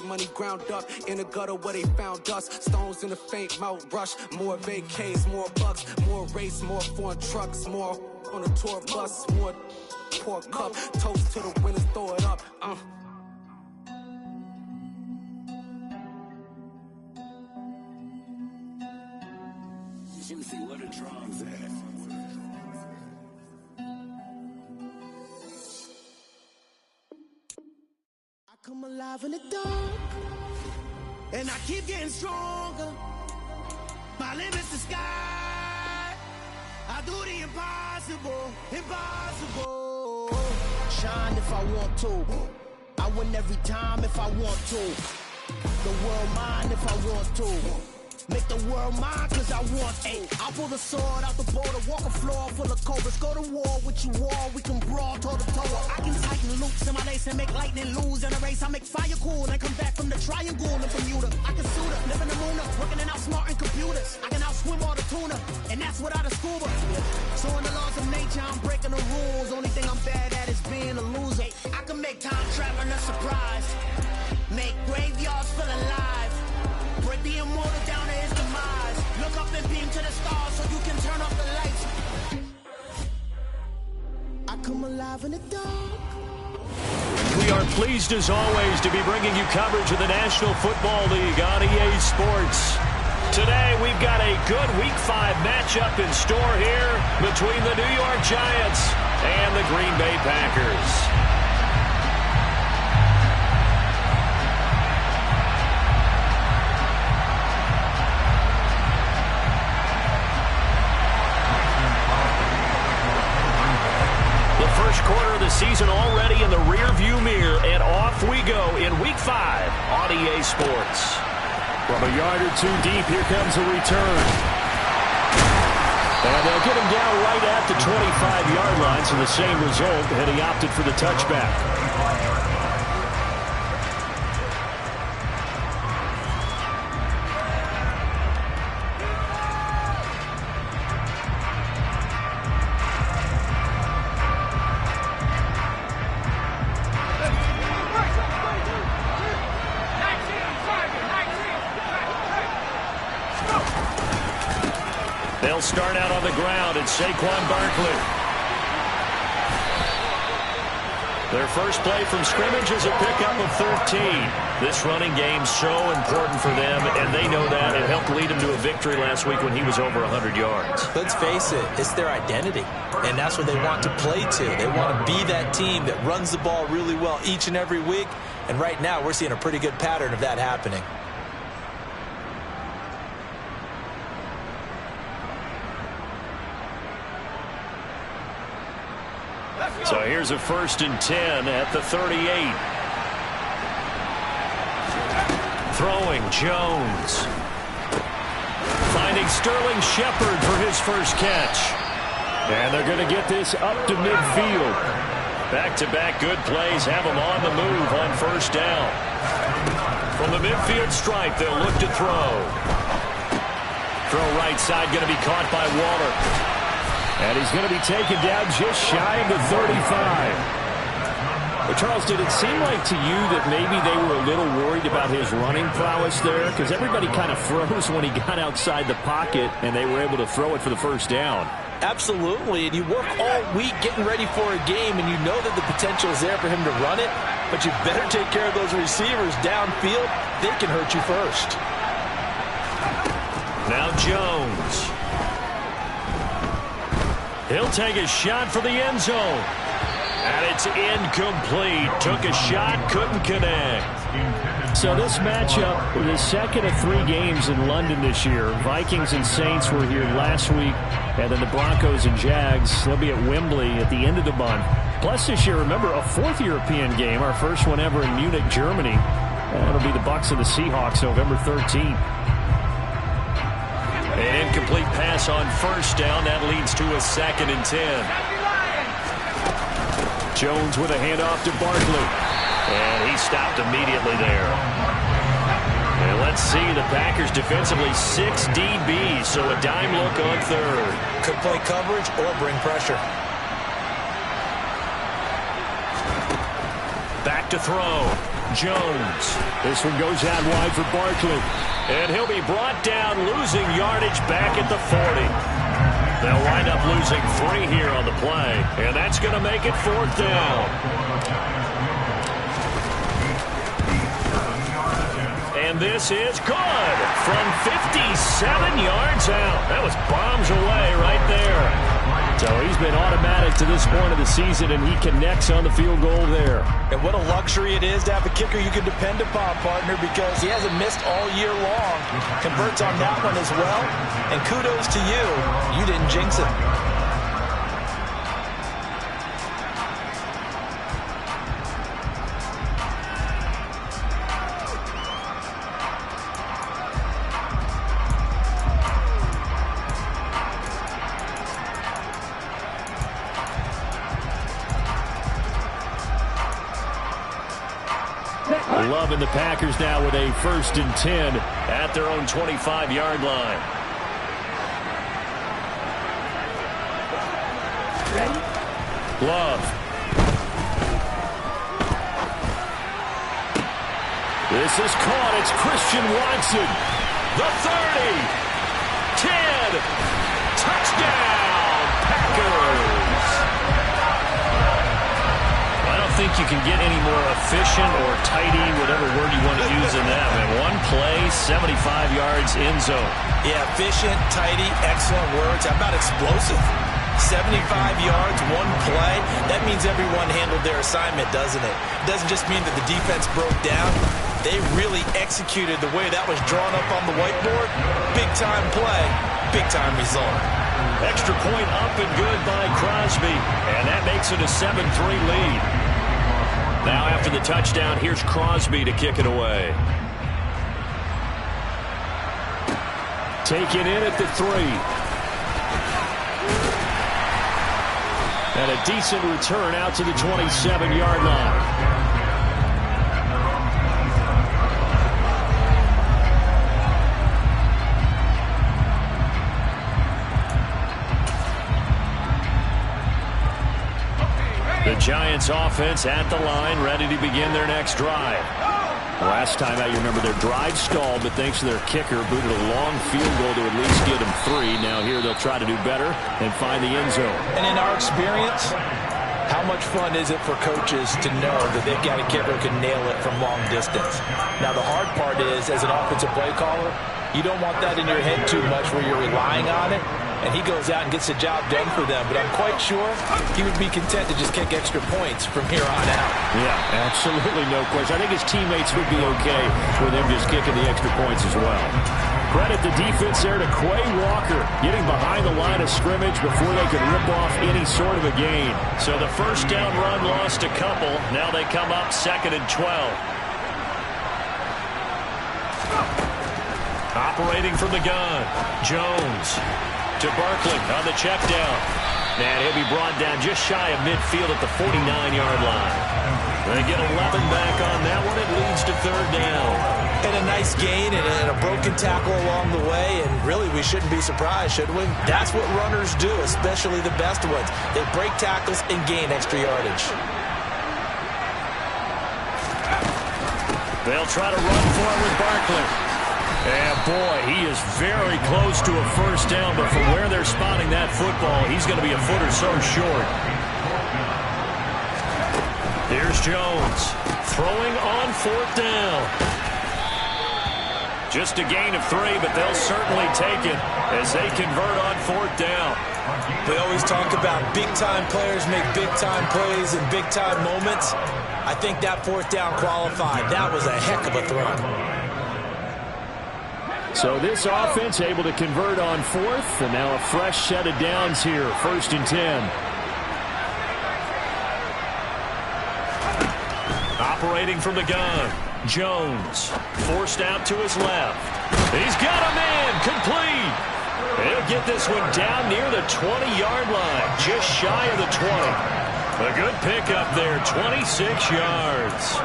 money ground up in the gutter where they found us. Stones in the faint mouth rush. More vacays, more bucks, more race, more foreign trucks, more on a tour bus, more pour cup. Toast to the winners, throw it up. Juicy, what a drums at. I come alive in the dark, and I keep getting stronger. My limit's the sky. I do the impossible, impossible. Shine if I want to. I win every time if I want to. The world mine if I want to. Make the world mine cause I want to. I'll pull the sword out the border, walk a floor full of cobras. Go to war with you all, we can brawl toe to toe. I can tighten loops in my lace and make lightning lose in a race. I make fire cool and come back from the triangle in Bermuda. I can suit up, live in the moon up, working and outsmarting computers. I can outswim all the tuna, and that's without a scuba. So in the laws of nature, I'm breaking the rules. Only thing I'm bad at is being a loser. I can make time traveling a surprise, make graveyards feel alive. Break the immortal down to his demise. Look up and beam to the stars so you can turn off the lights. I come alive in the dark. We are pleased as always to be bringing you coverage of the National Football League on EA Sports. Today we've got a good Week 5 matchup in store here between the New York Giants and the Green Bay Packers. First quarter of the season already in the rear-view mirror, and off we go in Week 5 on EA Sports. From a yard or two deep, here comes a return. And they'll get him down right at the 25-yard line, so the same result, and he opted for the touchback. They'll start out on the ground, and Saquon Barkley. Their first play from scrimmage is a pickup of 13. This running game's so important for them, and they know that. It helped lead them to a victory last week when he was over 100 yards. Let's face it, it's their identity, and that's what they want to play to. They want to be that team that runs the ball really well each and every week, and right now we're seeing a pretty good pattern of that happening. So here's a 1st and 10 at the 38. Throwing Jones. Finding Sterling Shepard for his first catch. And they're going to get this up to midfield. Back-to-back good plays have them on the move on 1st down. From the midfield stripe, they'll look to throw. Throw right side, going to be caught by Waller. And he's going to be taken down just shy of the 35. Well, Charles, did it seem like to you that maybe they were a little worried about his running prowess there? Because everybody kind of froze when he got outside the pocket, and they were able to throw it for the 1st down. Absolutely, and you work all week getting ready for a game, and you know that the potential is there for him to run it, but you better take care of those receivers downfield. They can hurt you first. Now Jones. He'll take a shot for the end zone. And it's incomplete. Took a shot, couldn't connect. So this matchup, the second of 3 games in London this year. Vikings and Saints were here last week. And then the Broncos and Jags, they'll be at Wembley at the end of the month. Plus this year, remember, a 4th European game, our first one ever in Munich, Germany. That'll be the Bucs and the Seahawks, November 13th. An incomplete pass on 1st down. That leads to a 2nd and 10. Jones with a handoff to Barkley. And he stopped immediately there. And let's see, the Packers defensively 6 DBs, so a dime look on 3rd. Could play coverage or bring pressure. Back to throw. Jones. This one goes out wide for Barkley. And he'll be brought down, losing yardage back at the 40. They'll wind up losing 3 here on the play. And that's going to make it 4th down. And this is good from 57 yards out. That was bombs away right there. So he's been automatic to this point of the season, and he connects on the field goal there. And what a luxury it is to have a kicker you can depend upon, partner, because he hasn't missed all year long. Converts on that one as well. And kudos to you. You didn't jinx it. Loving the Packers now with a 1st and 10 at their own 25-yard line. Ready? Love. This is caught. It's Christian Watson. The 30. 10. Touchdown, Packers. I don't think you can get any more efficient or tidy, whatever word you want to use in that. Man, 1 play, 75 yards, end zone. Yeah, efficient, tidy, excellent words. How about explosive? 75 yards, 1 play. That means everyone handled their assignment, doesn't it? It doesn't just mean that the defense broke down. They really executed the way that was drawn up on the whiteboard. Big-time play, big-time result. Extra point up and good by Crosby, and that makes it a 7-3 lead. Now after the touchdown, here's Crosby to kick it away. Taken in at the 3. And a decent return out to the 27-yard line. The Giants offense at the line, ready to begin their next drive. Last time out, you remember their drive stalled, but thanks to their kicker, booted a long field goal to at least get them 3. Now here they'll try to do better and find the end zone. And in our experience, how much fun is it for coaches to know that they've got a kicker who can nail it from long distance? Now the hard part is, as an offensive play caller, you don't want that in your head too much where you're relying on it. And he goes out and gets the job done for them. But I'm quite sure he would be content to just kick extra points from here on out. Yeah, absolutely no question. I think his teammates would be okay with him just kicking the extra points as well. Credit the defense there to Quay Walker, getting behind the line of scrimmage before they could rip off any sort of a gain. So the first down run lost a couple. Now they come up 2nd and 12. Operating from the gun, Jones to Barkley on the check down. And he'll be brought down just shy of midfield at the 49-yard line. They get 11 back on that one. It leads to 3rd down. And a nice gain and a broken tackle along the way. And really, we shouldn't be surprised, should we? That's what runners do, especially the best ones. They break tackles and gain extra yardage. They'll try to run for it with Barkley. And boy, he is very close to a first down, but from where they're spotting that football, he's going to be a foot or so short. Here's Jones throwing on 4th down. Just a gain of 3, but they'll certainly take it as they convert on 4th down. We always talk about big-time players make big-time plays in big-time moments. I think that 4th down qualified. That was a heck of a throw. So this offense able to convert on 4th, and now a fresh set of downs here, 1st and 10. Operating from the gun, Jones forced out to his left. He's got a man, complete. He'll get this one down near the 20-yard line, just shy of the 20. A good pickup there, 26 yards.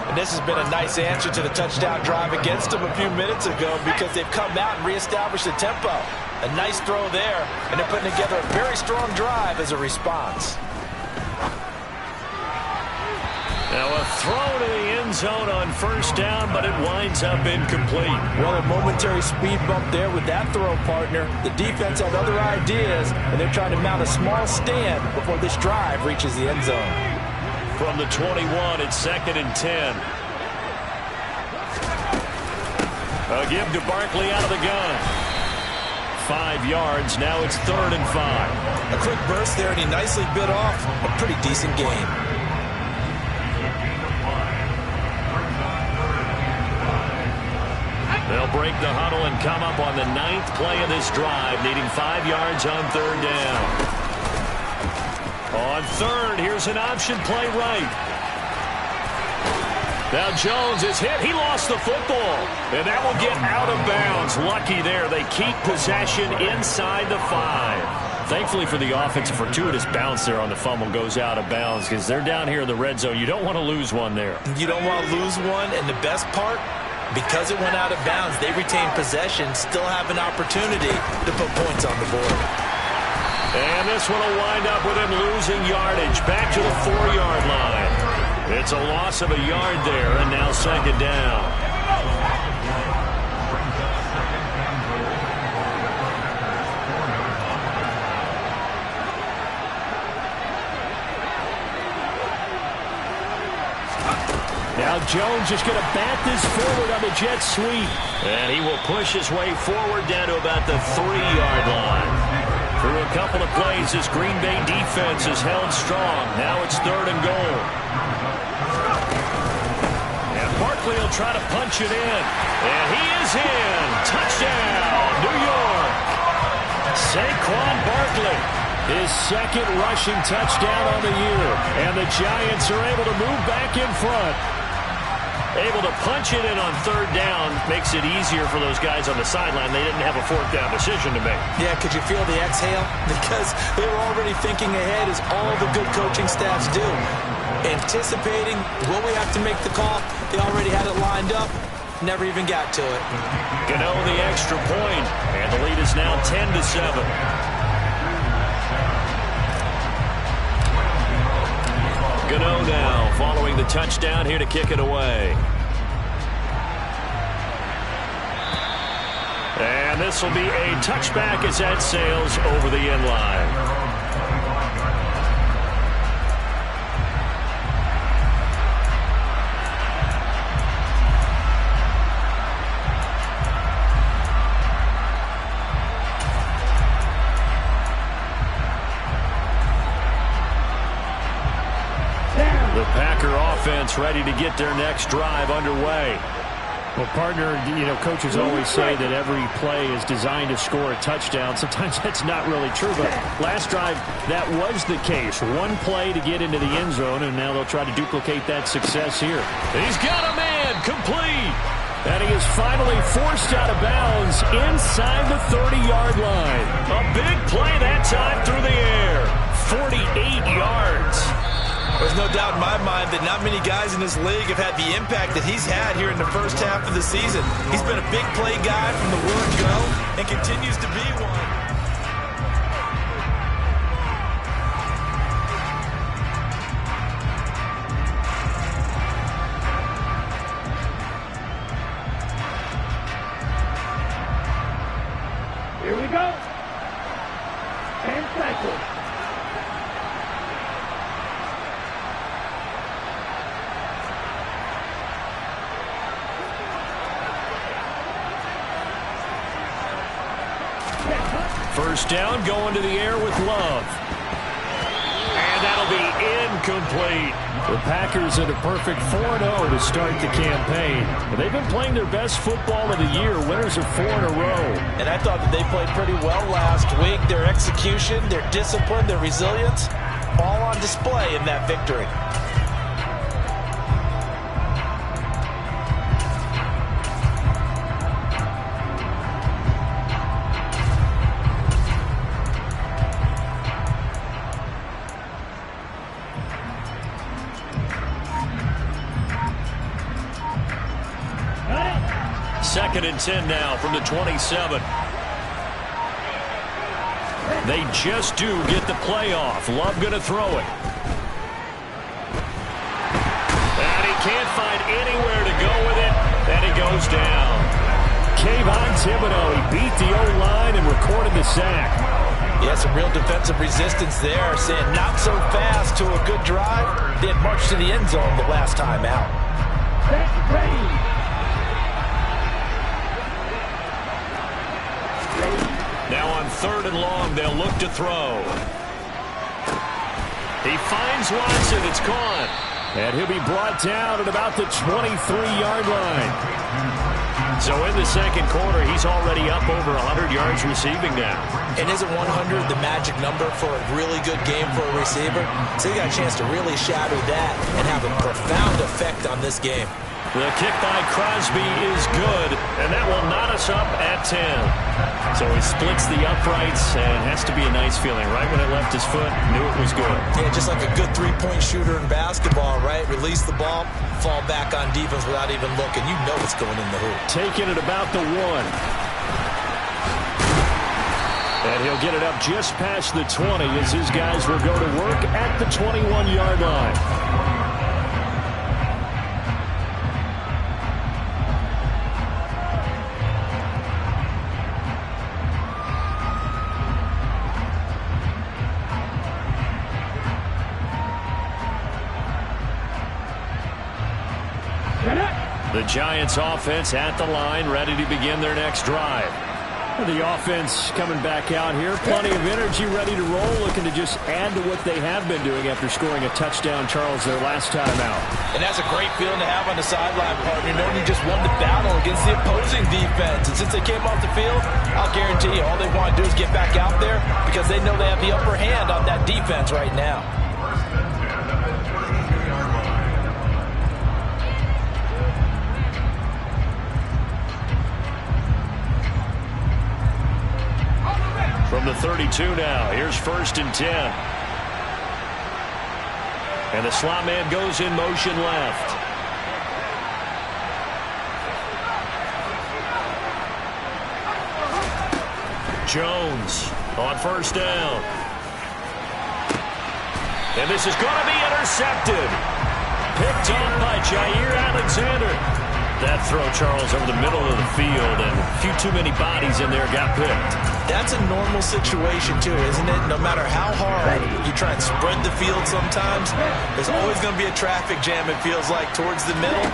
And this has been a nice answer to the touchdown drive against them a few minutes ago because they've come out and reestablished the tempo. A nice throw there, and they're putting together a very strong drive as a response. Now Now a throw to the end zone on first down, but it winds up incomplete. Well, a momentary speed bump there with that throw, partner. The defense had other ideas, and they're trying to mount a small stand before this drive reaches the end zone. From the 21, it's 2nd and 10. A give to Barkley out of the gun. 5 yards. Now it's 3rd and 5. A quick burst there, and he nicely bit off a pretty decent gain. They'll break the huddle and come up on the 9th play of this drive, needing 5 yards on 3rd down. On 3rd, here's an option play right. Now Jones is hit. He lost the football. And that will get out of bounds. Lucky there. They keep possession inside the 5. Thankfully for the offense, a fortuitous bounce there on the fumble goes out of bounds because they're down here in the red zone. You don't want to lose one there. You don't want to lose one, and the best part, because it went out of bounds, they retain possession, still have an opportunity to put points on the board. And this one will wind up with him losing yardage back to the 4-yard line. It's a loss of a yard there, and now 2nd down. Now Jones is going to bat this forward on the jet sweep. And he will push his way forward down to about the 3-yard line. Through a couple of plays, this Green Bay defense is held strong. Now it's 3rd and goal. And Barkley will try to punch it in. And he is in. Touchdown, New York. Saquon Barkley, his 2nd rushing touchdown on the year. And the Giants are able to move back in front. Able to punch it in on 3rd down makes it easier for those guys on the sideline. They didn't have a 4th down decision to make. Yeah, could you feel the exhale? Because they were already thinking ahead, as all the good coaching staffs do. Anticipating, will we have to make the call? They already had it lined up. Never even got to it. Gano the extra point, and the lead is now 10-7. Gano now following the touchdown here to kick it away. And this will be a touchback as that sails over the end line. The Packer offense ready to get their next drive underway. Well, partner, coaches always say that every play is designed to score a touchdown. Sometimes that's not really true, but last drive, that was the case. One play to get into the end zone, and now they'll try to duplicate that success here. He's got a man, complete. And he is finally forced out of bounds inside the 30-yard line. A big play that time through the air. 48 yards. There's no doubt in my mind that not many guys in this league have had the impact that he's had here in the first half of the season. He's been a big play guy from the word go and continues to be one. Here we go. And cycle. First down, going to the air with Love. And that'll be incomplete. The Packers at a perfect 4-0 to start the campaign. They've been playing their best football of the year, winners of 4 in a row. And I thought that they played pretty well last week. Their execution, their discipline, their resilience, all on display in that victory. Second and 10 now from the 27. They just do get the playoff. Love going to throw it. can't find anywhere to go with it, and he goes down. Kayvon Thibodeau, he beat the O-line and recorded the sack. Yeah, some real defensive resistance there, saying not so fast to a good drive. They had marched to the end zone the last time out. Now on 3rd and long, they'll look to throw. He finds Watson. It's gone. And he'll be brought down at about the 23-yard line. So in the second quarter, he's already up over 100 yards receiving now. And isn't 100 the magic number for a really good game for a receiver? So he got a chance to really shadow that and have a profound effect on this game. The kick by Crosby is good, and that will knot us up at 10. So he splits the uprights, and has to be a nice feeling. Right when it left his foot, knew it was good. Yeah, just like a good three-point shooter in basketball, right? Release the ball, fall back on defense without even looking. You know it's going in the hoop. Taking it about the 1. And he'll get it up just past the 20 as his guys will go to work at the 21-yard line. The Giants offense at the line, ready to begin their next drive. The offense coming back out here, plenty of energy, ready to roll, looking to just add to what they have been doing after scoring a touchdown, Charles, their last time out. And that's a great feeling to have on the sideline, partner, knowing you just won the battle against the opposing defense. And since they came off the field, I'll guarantee you all they want to do is get back out there because they know they have the upper hand on that defense right now. From the 32 now, here's 1st and 10. And the slot man goes in motion left. Jones on 1st down. And this is going to be intercepted. Picked off by Jair Alexander. That throw, Charles, over the middle of the field, and a few too many bodies in there got picked. That's a normal situation, too, isn't it? No matter how hard you try and spread the field sometimes, there's always going to be a traffic jam, it feels like, towards the middle.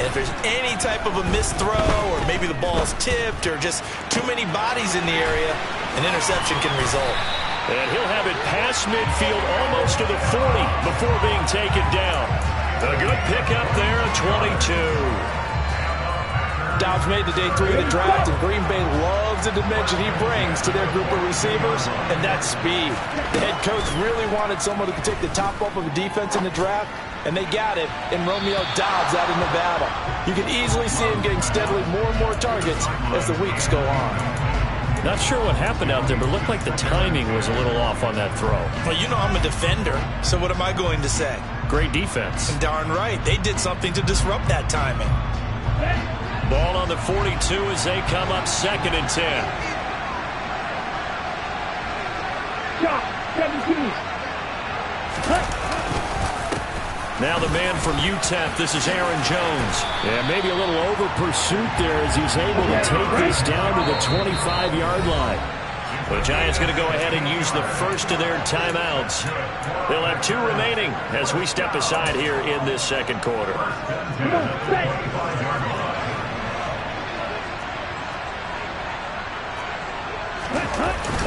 And if there's any type of a missed throw, or maybe the ball's tipped, or just too many bodies in the area, an interception can result. And he'll have it past midfield almost to the 40 before being taken down. A good pickup there at 22. Dobbs made the day 3 of the draft, and Green Bay loves the dimension he brings to their group of receivers, and that's speed. The head coach really wanted someone who could take the top off of a defense in the draft, and they got it in Romeo Dobbs out of Nevada. You can easily see him getting steadily more and more targets as the weeks go on. Not sure what happened out there, but it looked like the timing was a little off on that throw. Well, you know I'm a defender, so what am I going to say? Great defense. And darn right, they did something to disrupt that timing. Ball on the 42 as they come up 2nd and 10. Now the man from UTEP, this is Aaron Jones. Yeah, maybe a little over pursuit there as he's able to take this down to the 25-yard line. The Giants going to go ahead and use the first of their timeouts. They'll have 2 remaining as we step aside here in this second quarter.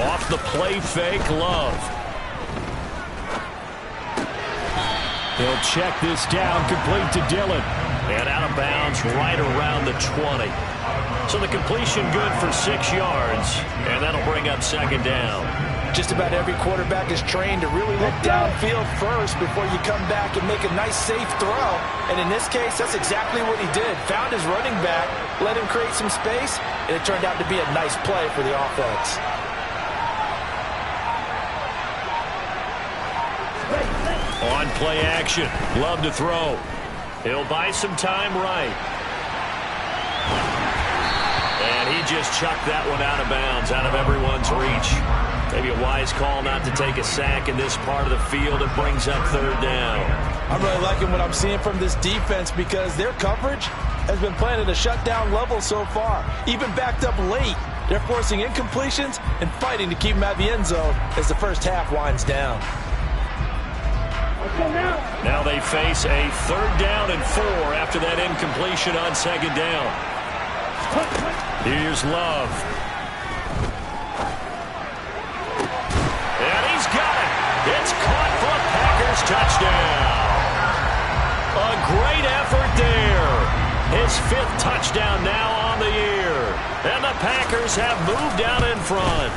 Off the play fake, Love. They'll check this down, complete to Dillon. And out of bounds right around the 20. So the completion good for 6 yards, and that'll bring up 2nd down. Just about every quarterback is trained to really look downfield first before you come back and make a nice, safe throw. And in this case, that's exactly what he did. Found his running back, let him create some space, and it turned out to be a nice play for the offense. On play action, Love to throw. He'll buy some time right. And he just chucked that one out of bounds, out of everyone's reach. Maybe a wise call not to take a sack in this part of the field. It brings up 3rd down. I'm really liking what I'm seeing from this defense because their coverage has been playing at a shutdown level so far. Even backed up late, they're forcing incompletions and fighting to keep them at the end zone as the first half winds down. Now they face a 3rd down and 4 after that incompletion on 2nd down. Here's Love. And he's got it. It's caught for a Packers touchdown. A great effort there. His 5th touchdown now on the year. And the Packers have moved out in front.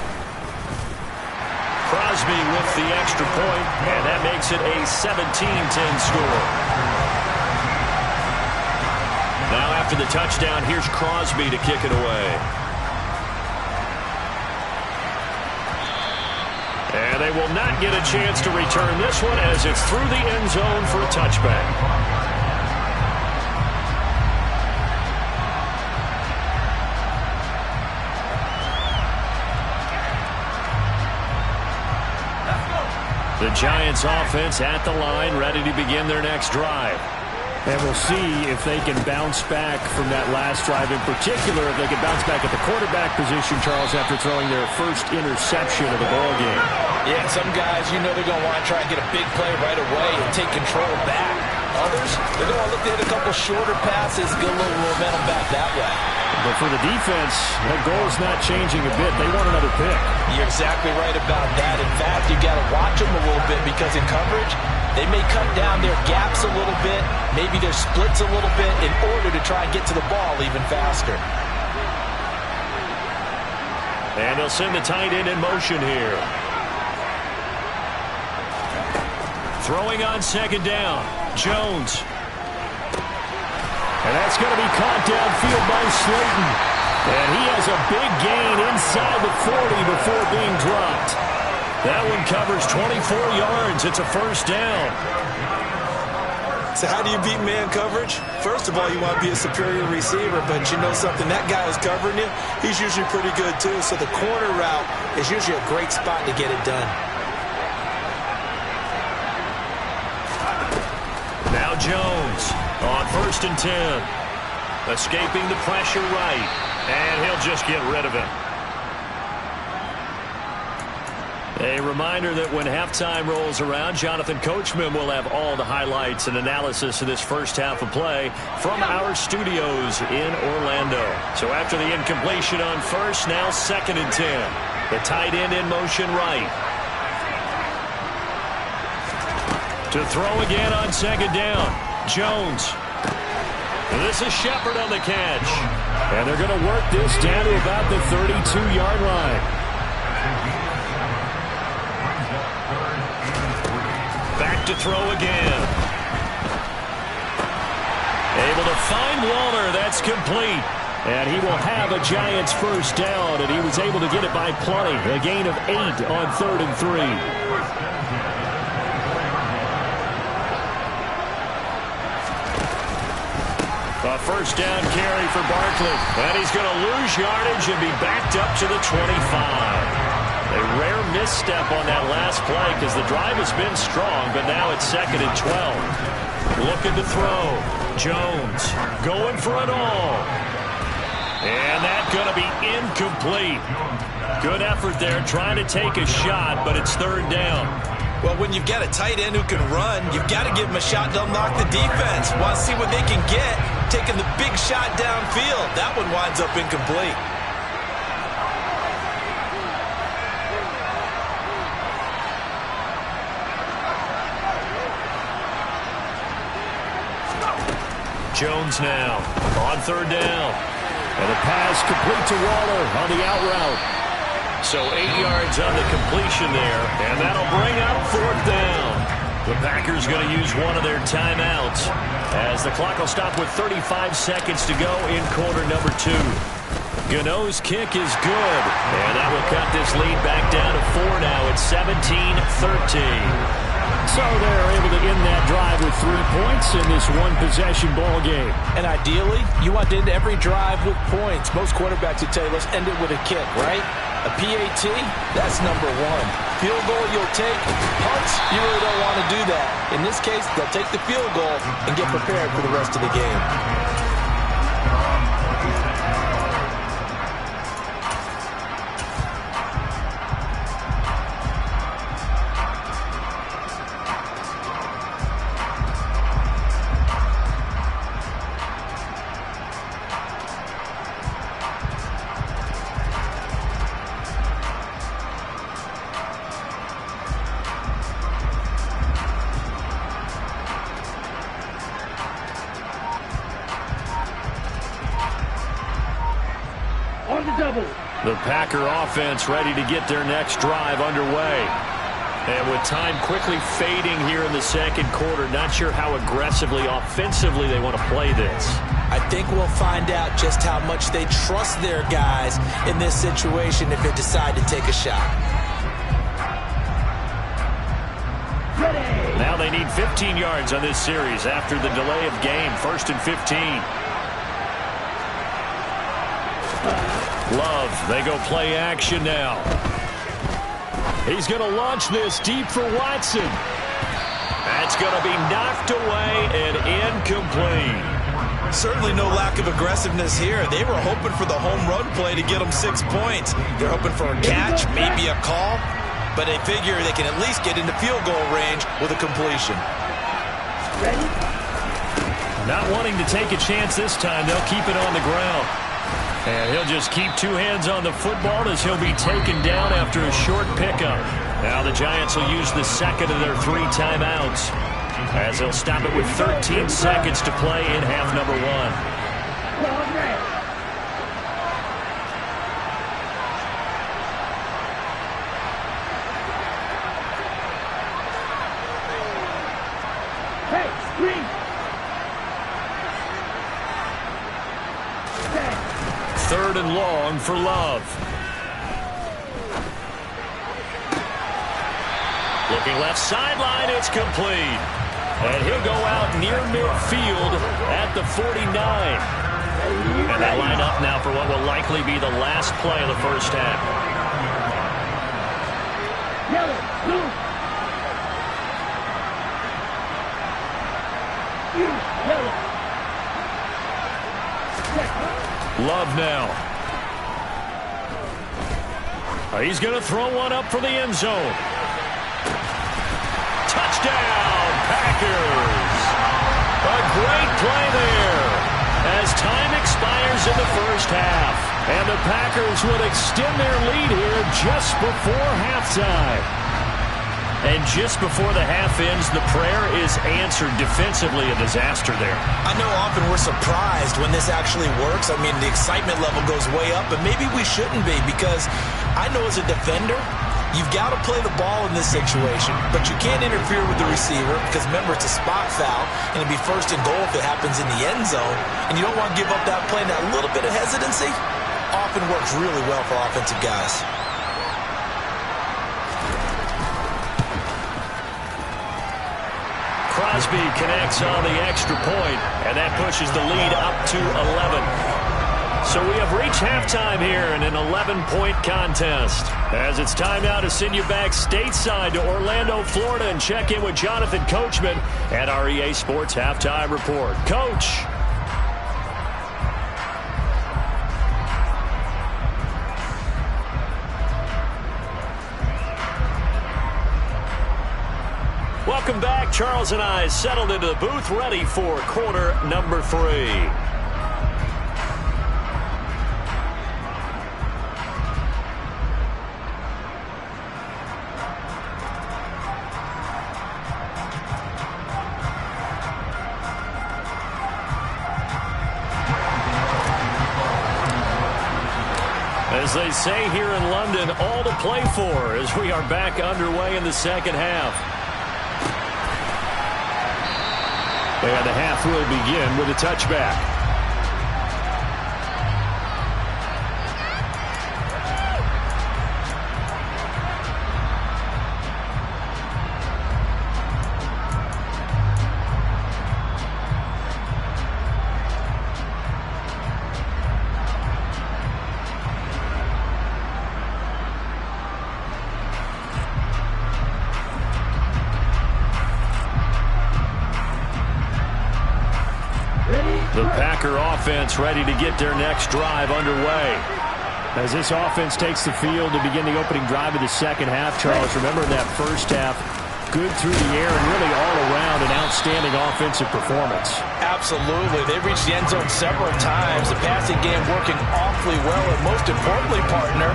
Crosby with the extra point, and that makes it a 17-10 score. Now after the touchdown, here's Crosby to kick it away. And they will not get a chance to return this one as it's through the end zone for a touchback. The Giants offense at the line, ready to begin their next drive. And we'll see if they can bounce back from that last drive. In particular, if they can bounce back at the quarterback position, Charles, after throwing their first interception of the ball game. Yeah, some guys, you know they're going to want to try and get a big play right away and take control back. Others, they're going to look to hit a couple shorter passes, get a little momentum back that way. But for the defense, that goal's not changing a bit. They want another pick. You're exactly right about that. In fact, you've got to watch them a little bit because in coverage, they may cut down their gaps a little bit, maybe their splits a little bit in order to try and get to the ball even faster. And they'll send the tight end in motion here. Throwing on 2nd down, Jones. And that's going to be caught downfield by Slayton. And he has a big gain inside the 40 before being dropped. That one covers 24 yards. It's a 1st down. So how do you beat man coverage? First of all, you want to be a superior receiver, but you know something, that guy who's covering you, he's usually pretty good too. So the corner route is usually a great spot to get it done. Now Jones on 1st and 10. Escaping the pressure right. And he'll just get rid of it. A reminder that when halftime rolls around, Jonathan Coachman will have all the highlights and analysis of this first half of play from our studios in Orlando. So after the incompletion on 1st, now 2nd and 10. The tight end in motion right. To throw again on 2nd down. Jones. This is Shepard on the catch. And they're going to work this down to about the 32-yard line. Back to throw again. Able to find Waller. That's complete. And he will have a Giants 1st down, and he was able to get it by plenty. A gain of 8 on 3rd and 3. A 1st down carry for Barkley. And he's going to lose yardage and be backed up to the 25. A rare misstep on that last play because the drive has been strong, but now it's 2nd and 12. Looking to throw. Jones going for it all. And that's going to be incomplete. Good effort there trying to take a shot, but it's 3rd down. Well, when you've got a tight end who can run, you've got to give him a shot to unlock the defense. Want to see what they can get, taking the big shot downfield. That one winds up incomplete. Jones now on 3rd down. And a pass complete to Waller on the out route. So 8 yards on the completion there, and that'll bring up 4th down. The Packers going to use one of their timeouts as the clock will stop with 35 seconds to go in quarter number 2. Gano's kick is good, and that will cut this lead back down to 4 now. It's 17-13. So they're able to end that drive with 3 points in this one-possession ball game. And ideally, you want to end every drive with points. Most quarterbacks would tell you, let's end it with a kick, right? A PAT, that's number one. Field goal you'll take. Punts, you really don't want to do that. In this case, they'll take the field goal and get prepared for the rest of the game. The Packer offense ready to get their next drive underway. And with time quickly fading here in the second quarter, not sure how aggressively, offensively they want to play this. I think we'll find out just how much they trust their guys in this situation if they decide to take a shot. Now they need 15 yards on this series after the delay of game. 1st and 15. Love, they go play action now. He's going to launch this deep for Watson. That's going to be knocked away and incomplete. Certainly no lack of aggressiveness here. They were hoping for the home run play to get them 6 points. They're hoping for a catch, maybe a call, but they figure they can at least get into field goal range with a completion. Not wanting to take a chance this time, they'll keep it on the ground. And he'll just keep 2 hands on the football as he'll be taken down after a short pickup. Now the Giants will use the second of their 3 timeouts as they'll stop it with 13 seconds to play in half number 1. Third and long for Love. Looking left sideline, it's complete. And he'll go out near midfield at the 49. And they line up now for what will likely be the last play of the first half. Love now. He's going to throw one up for the end zone. Touchdown, Packers. A great play there as time expires in the first half. And the Packers would extend their lead here just before halftime. And just before the half ends, the prayer is answered. Defensively, a disaster there. I know often we're surprised when this actually works. I mean, the excitement level goes way up, but maybe we shouldn't be, because I know as a defender, you've got to play the ball in this situation, but you can't interfere with the receiver because, remember, it's a spot foul, and it'd be 1st and goal if it happens in the end zone, and you don't want to give up that play. And that little bit of hesitancy often works really well for offensive guys. Crosby connects on the extra point, and that pushes the lead up to 11. So we have reached halftime here in an 11-point contest. As it's time now to send you back stateside to Orlando, Florida, and check in with Jonathan Coachman at our EA Sports Halftime Report. Coach. Welcome back. Charles and I settled into the booth, ready for quarter number 3. As they say here in London, all to play for as we are back underway in the second half. And the half will begin with a touchback. Packer offense ready to get their next drive underway. As this offense takes the field to begin the opening drive of the second half, Charles, remember in that first half, good through the air and really all around an outstanding offensive performance. Absolutely. They've reached the end zone several times. The passing game working awfully well, and most importantly, partner,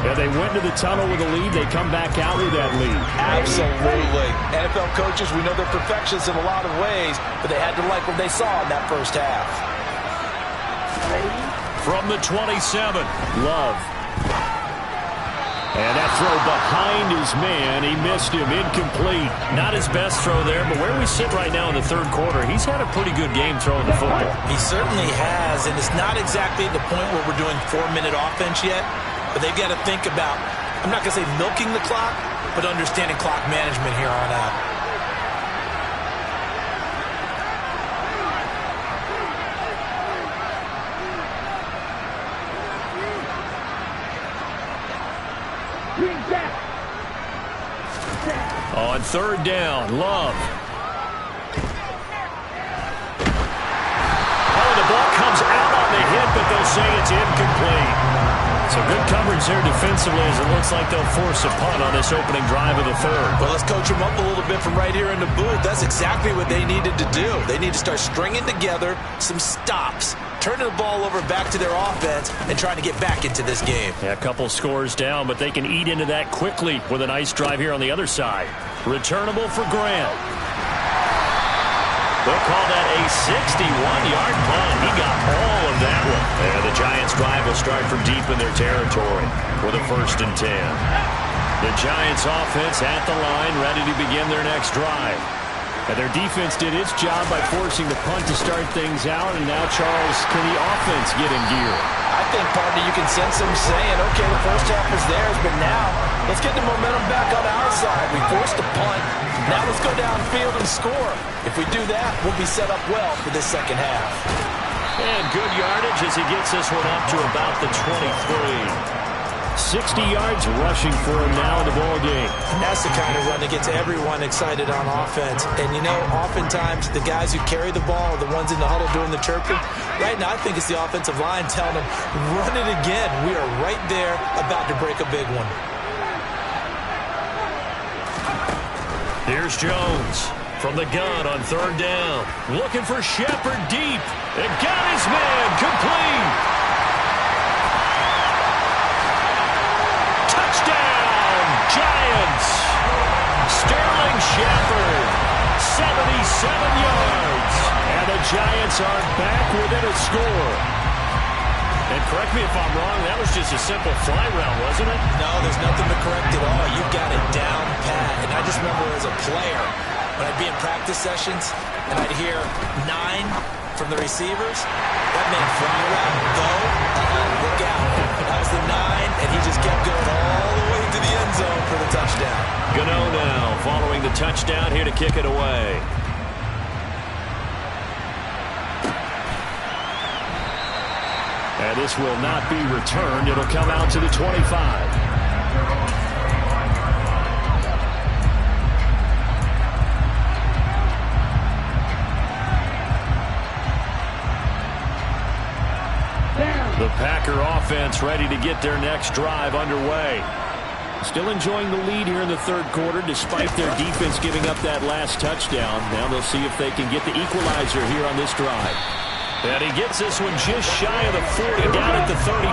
yeah, they went into the tunnel with a lead. They come back out with that lead. Absolutely. NFL coaches, we know they're perfectionists in a lot of ways, but they had to like what they saw in that first half. From the 27, Love. And that throw behind his man, he missed him, incomplete. not his best throw there, but where we sit right now in the third quarter, he's had a pretty good game throwing the football. He certainly has, and it's not exactly the point where we're doing 4-minute offense yet, but they've got to think about, I'm not going to say milking the clock, but understanding clock management here on out. On third down, Love. Oh, the ball comes out on the hit, but they'll say it's incomplete. So good coverage there defensively as it looks like they'll force a punt on this opening drive of the third. Well, let's coach them up a little bit from right here in the booth. That's exactly what they needed to do. They need to start stringing together some stops, turning the ball over back to their offense, and trying to get back into this game. Yeah, a couple scores down, but they can eat into that quickly with a nice drive here on the other side. Returnable for Grant. They'll call that a 61-yard punt. He got all of that one. And the Giants' drive will start from deep in their territory with a 1st and 10. The Giants' offense at the line, ready to begin their next drive. And their defense did its job by forcing the punt to start things out. And now, Charles, can the offense get in gear? I think, partner, you can sense them saying, okay, the first half is theirs, but now let's get the momentum back on our side. We forced a punt. Now let's go downfield and score. If we do that, we'll be set up well for this second half. And good yardage as he gets this one up to about the 23. 60 yards rushing for him now in the ball game. And that's the kind of run that gets everyone excited on offense. And, you know, oftentimes the guys who carry the ball are the ones in the huddle doing the chirping. Right now, I think it's the offensive line telling them, run it again. We are right there about to break a big one. Here's Jones from the gun on third down. Looking for Shepard deep. And got his man complete. Touchdown, Giants. Sterling Shepard, 77 yards. And the Giants are back within a score. And correct me if I'm wrong, that was just a simple fly route, wasn't it? No, there's nothing to correct at all. You got it down pat. And I just remember as a player, when I'd be in practice sessions, and I'd hear 9 from the receivers, that meant fly route, go, look out. That was the 9, and he just kept going all the way to the end zone for the touchdown. Gano now following the touchdown here to kick it away. And this will not be returned. It'll come out to the 25. The Packer offense ready to get their next drive underway. Still enjoying the lead here in the third quarter despite their defense giving up that last touchdown. Now they'll see if they can get the equalizer here on this drive. And he gets this one just shy of the 40, down at the 39.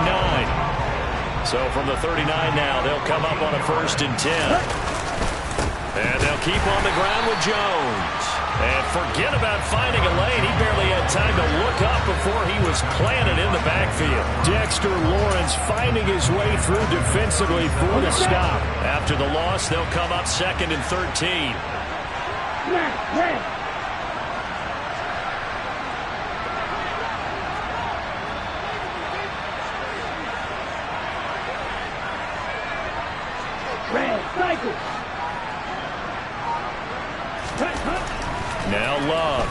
So from the 39 now, they'll come up on a 1st and 10. And they'll keep on the ground with Jones. And forget about finding a lane. He barely had time to look up before he was planted in the backfield. Dexter Lawrence finding his way through defensively for the stop. After the loss, they'll come up 2nd and 13. Now Love.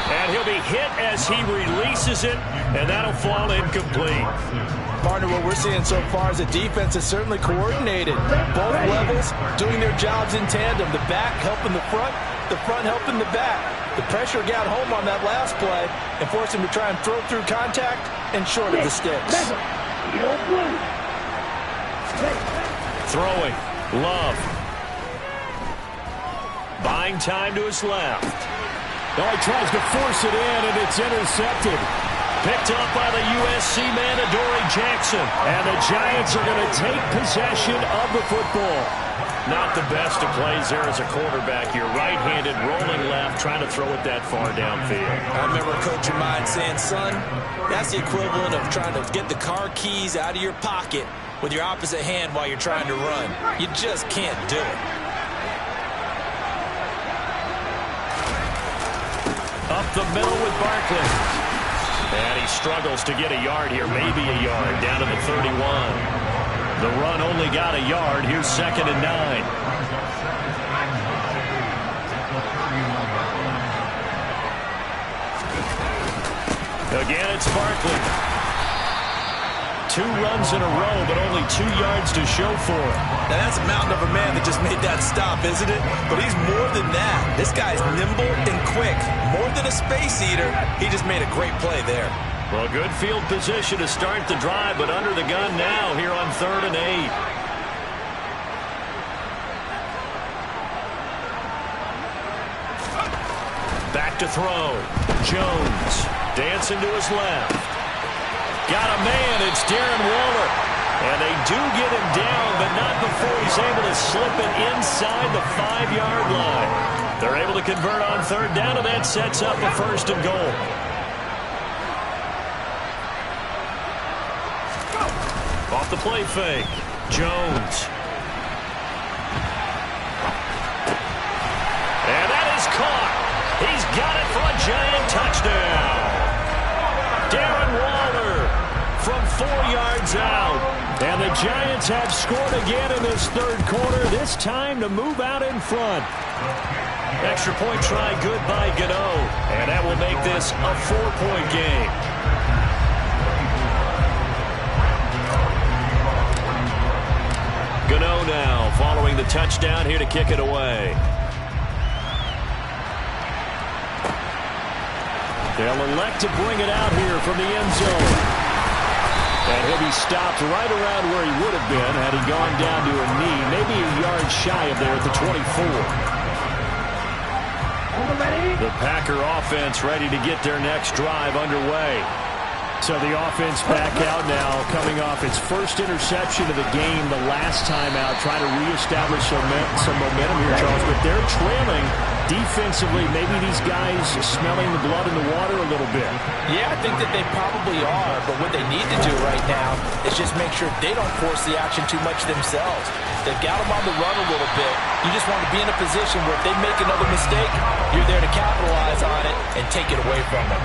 And he'll be hit as he releases it, and that'll fall incomplete. Partner, what we're seeing so far is the defense is certainly coordinated. Both levels doing their jobs in tandem. The back helping the front, The front helping the back. The pressure got home on that last play and forced him to try and throw through contact and short of the sticks. Throwing. Love. Buying time to his left. Oh, he tries to force it in, and it's intercepted. Picked up by the USC man, Adoree Jackson. And the Giants are going to take possession of the football. Not the best of plays there as a quarterback. You're right-handed, rolling left, trying to throw it that far downfield. I remember a coach of mine saying, son, that's the equivalent of trying to get the car keys out of your pocket with your opposite hand while you're trying to run. You just can't do it. Up the middle with Barkley. And he struggles to get a yard here, maybe a yard, down to the 31. The run only got a yard. Here's 2nd and 9. Again, it's Barkley. 2 runs in a row, but only 2 yards to show for it. Now, that's a mountain of a man that just made that stop, isn't it? But he's more than that. This guy's nimble and quick. More than a space eater, he just made a great play there. Well, good field position to start the drive, but under the gun now here on 3rd and 8. Back to throw. Jones dancing to his left. Got a man. It's Darren Waller. And they do get him down, but not before he's able to slip it inside the 5-yard line. They're able to convert on 3rd down, and that sets up a 1st and goal. Off the play fake. Jones. And that is caught. He's got it for a giant touchdown. Darren Waller from 4 yards out. And the Giants have scored again in this 3rd quarter, this time to move out in front. Extra point try good by Gano. And that will make this a 4-point game. Gano now following the touchdown here to kick it away. They'll elect to bring it out here from the end zone. And he'll be stopped right around where he would have been had he gone down to a knee, maybe a yard shy of there at the 24. The Packer offense ready to get their next drive underway. So the offense back out now, coming off its first interception of the game the last time out, trying to reestablish some momentum here, Charles. But they're trailing defensively. Maybe these guys smelling the blood in the water a little bit. Yeah, I think that they probably are. But what they need to do right now is just make sure they don't force the action too much themselves. They've got them on the run a little bit. You just want to be in a position where if they make another mistake, you're there to capitalize on it and take it away from them.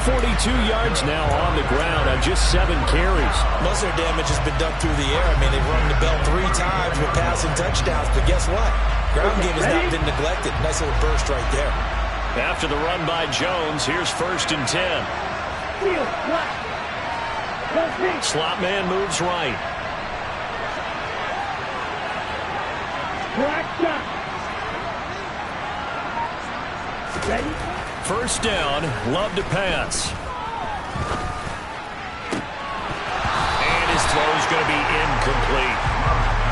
42 yards now on the ground on just 7 carries. Most of their damage has been done through the air. I mean, they've rung the bell 3 times with passing touchdowns, but guess what? Ground game has not been neglected. Nice little burst right there. After the run by Jones, here's 1st and 10. Slot man moves right. First down, Love to pass. And his throw is going to be incomplete.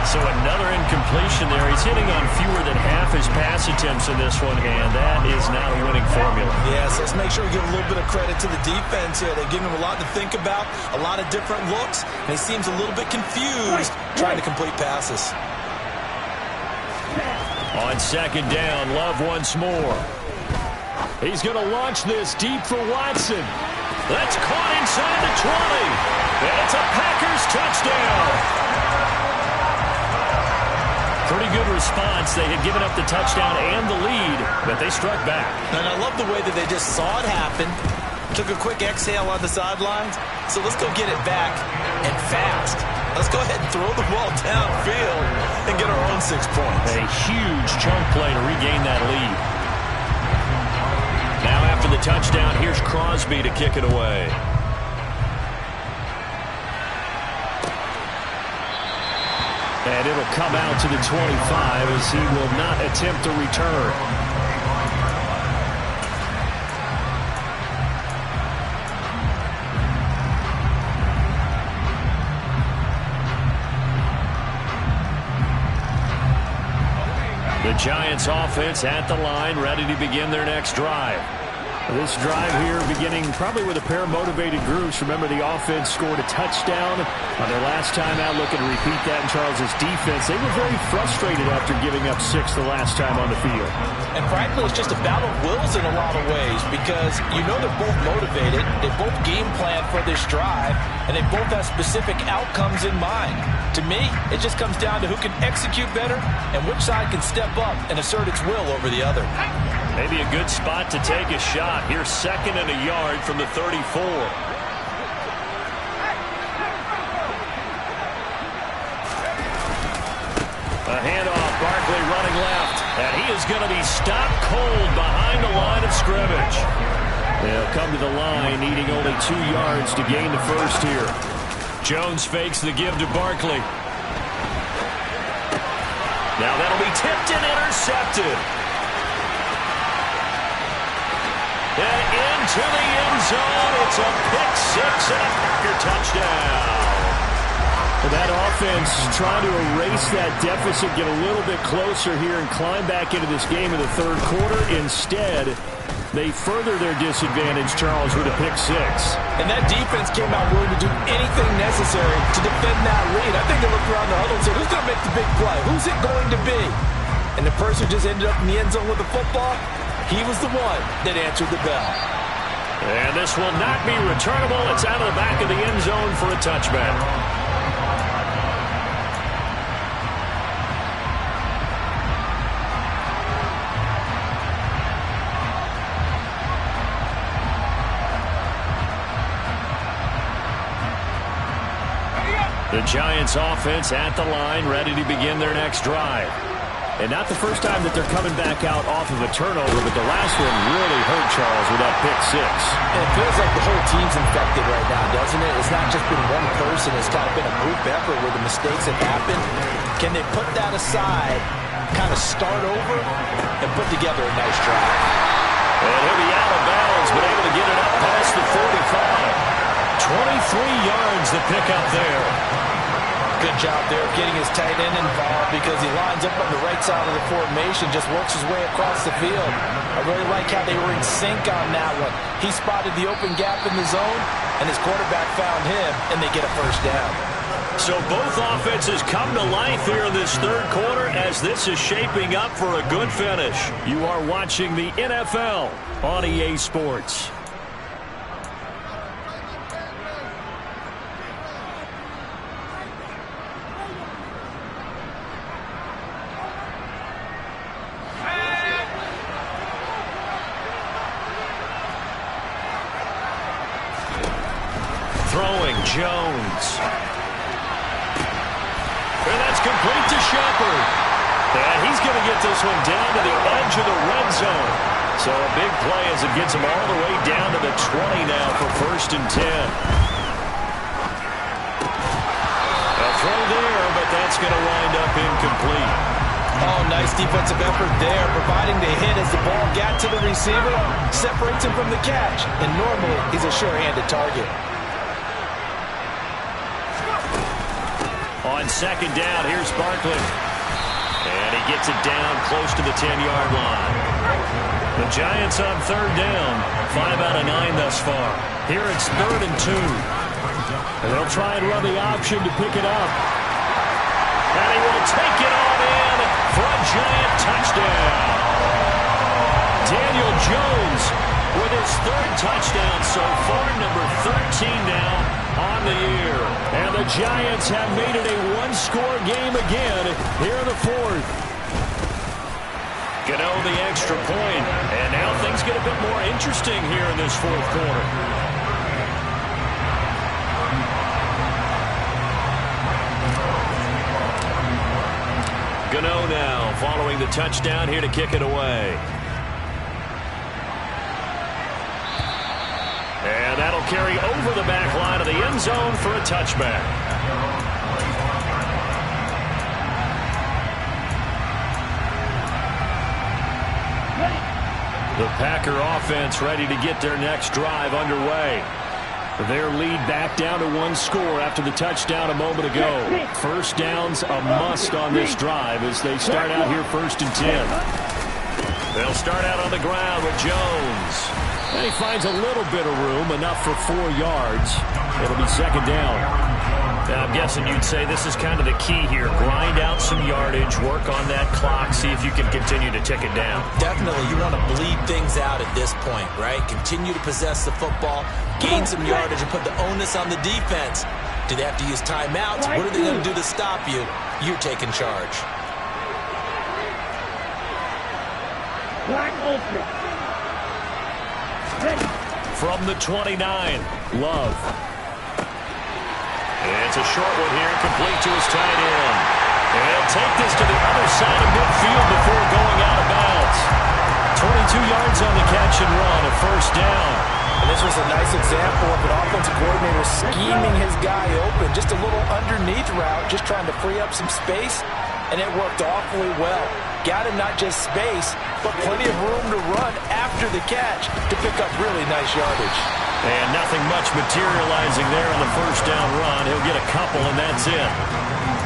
So another incompletion there. He's hitting on fewer than half his pass attempts in this one, and that is not a winning formula. Yes, let's make sure we give a little bit of credit to the defense here. They've given him a lot to think about, a lot of different looks, and he seems a little bit confused trying to complete passes. On 2nd down, Love once more. He's going to launch this deep for Watson. That's caught inside the 20. And it's a Packers touchdown. Pretty good response. They had given up the touchdown and the lead, but they struck back. And I love the way that they just saw it happen, took a quick exhale on the sidelines. So let's go get it back and fast. Let's go ahead and throw the ball downfield and get our own 6 points. A huge chunk play to regain that lead. Now after the touchdown, here's Crosby to kick it away. And it'll come out to the 25 as he will not attempt to return. The Giants offense at the line, ready to begin their next drive. This drive here beginning probably with a pair of motivated groups. Remember, the offense scored a touchdown on their last time out. Looking to repeat that in Charles's defense. They were very frustrated after giving up 6 the last time on the field. And frankly, it's just a battle of wills in a lot of ways because you know they're both motivated. They both game plan for this drive, and they both have specific outcomes in mind. To me, it just comes down to who can execute better and which side can step up and assert its will over the other. Maybe a good spot to take a shot. Here's 2nd and a yard from the 34. A handoff, Barkley running left, and he is going to be stopped cold behind the line of scrimmage. They'll come to the line, needing only 2 yards to gain the first here. Jones fakes the give to Barkley. Now that'll be tipped and intercepted. And into the end zone. It's a pick 6 and a Packer touchdown. That offense trying to erase that deficit, get a little bit closer here and climb back into this game in the third quarter. Instead, they further their disadvantage, Charles, with a pick 6. And that defense came out willing to do anything necessary to defend that lead. I think they looked around the huddle and said, who's going to make the big play? Who's it going to be? And the person who just ended up in the end zone with the football, he was the one that answered the bell. And this will not be returnable. It's out of the back of the end zone for a touchback. The Giants offense at the line, ready to begin their next drive. And not the first time that they're coming back out off of a turnover, but the last one really hurt Charles with that pick 6. And it feels like the whole team's infected right now, doesn't it? It's not just been one person. It's kind of been a group effort where the mistakes have happened. Can they put that aside, kind of start over, and put together a nice drive? And he'll be out of bounds, but able to get it up past the 45. 23 yards the pick up there. Good job there getting his tight end involved because he lines up on the right side of the formation, just works his way across the field. I really like how they were in sync on that one. He spotted the open gap in the zone, and his quarterback found him, and they get a first down. So both offenses come to life here in this third quarter as this is shaping up for a good finish. You are watching the NFL on EA Sports. Throwing Jones. And that's complete to Shepard. And he's going to get this one down to the edge of the red zone. So a big play as it gets him all the way down to the 20 now for 1st and 10. A throw there, but that's going to wind up incomplete. Oh, nice defensive effort there, providing the hit as the ball got to the receiver, separates him from the catch, and normally he's a sure-handed target. On 2nd down, here's Barkley. And he gets it down close to the 10-yard line. The Giants on 3rd down. 5 out of 9 thus far. Here it's 3rd and 2. And they'll try and run the option to pick it up. And he will take it on in for a Giant touchdown. Daniel Jones with his 3rd touchdown so far, number 13 now on the year. And the Giants have made it a one-score game again here in the 4th. Gano the extra point, and now things get a bit more interesting here in this 4th quarter. Gano now following the touchdown here to kick it away. And that'll carry over the back line of the end zone for a touchback. The Packer offense ready to get their next drive underway. Their lead back down to one score after the touchdown a moment ago. First down's a must on this drive as they start out here 1st and 10. They'll start out on the ground with Jones. And he finds a little bit of room, enough for 4 yards. It'll be 2nd down. I'm guessing you'd say this is kind of the key here. Grind out some yardage, work on that clock, see if you can continue to tick it down. Definitely, you want to bleed things out at this point, right? Continue to possess the football, gain some yardage, and put the onus on the defense. Do they have to use timeouts? What are they going to do to stop you? You're taking charge. From the 29, Love. It's a short one here, complete to his tight end. And he'll take this to the other side of midfield before going out of bounds. 22 yards on the catch and run, a 1st down. And this was a nice example of an offensive coordinator scheming his guy open. Just a little underneath route, just trying to free up some space, and it worked awfully well. Got him not just space, but plenty of room to run after the catch to pick up really nice yardage. And nothing much materializing there on the 1st down run. He'll get a couple, and that's it.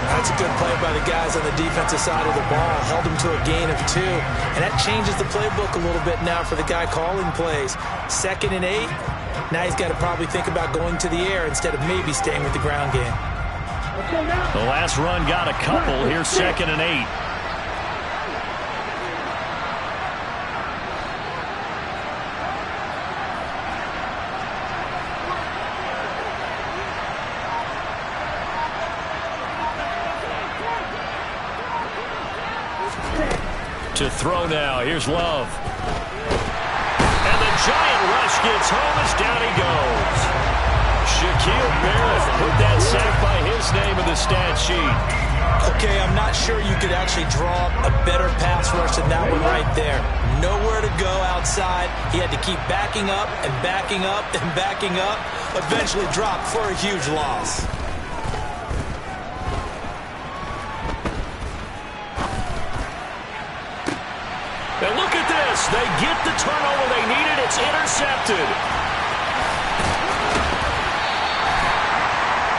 That's a good play by the guys on the defensive side of the ball. Held him to a gain of 2. And that changes the playbook a little bit now for the guy calling plays. 2nd and 8. Now he's got to probably think about going to the air instead of maybe staying with the ground game. The last run got a couple. Here's 2nd and 8. To throw now. Here's Love. And the giant rush gets home as down he goes. Shaquille Barrett put that sack by his name in the stat sheet. Okay, I'm not sure you could actually draw a better pass rush than that one right there. Nowhere to go outside. He had to keep backing up and backing up and backing up. Eventually dropped for a huge loss. And look at this. They get the turnover they needed. It's intercepted.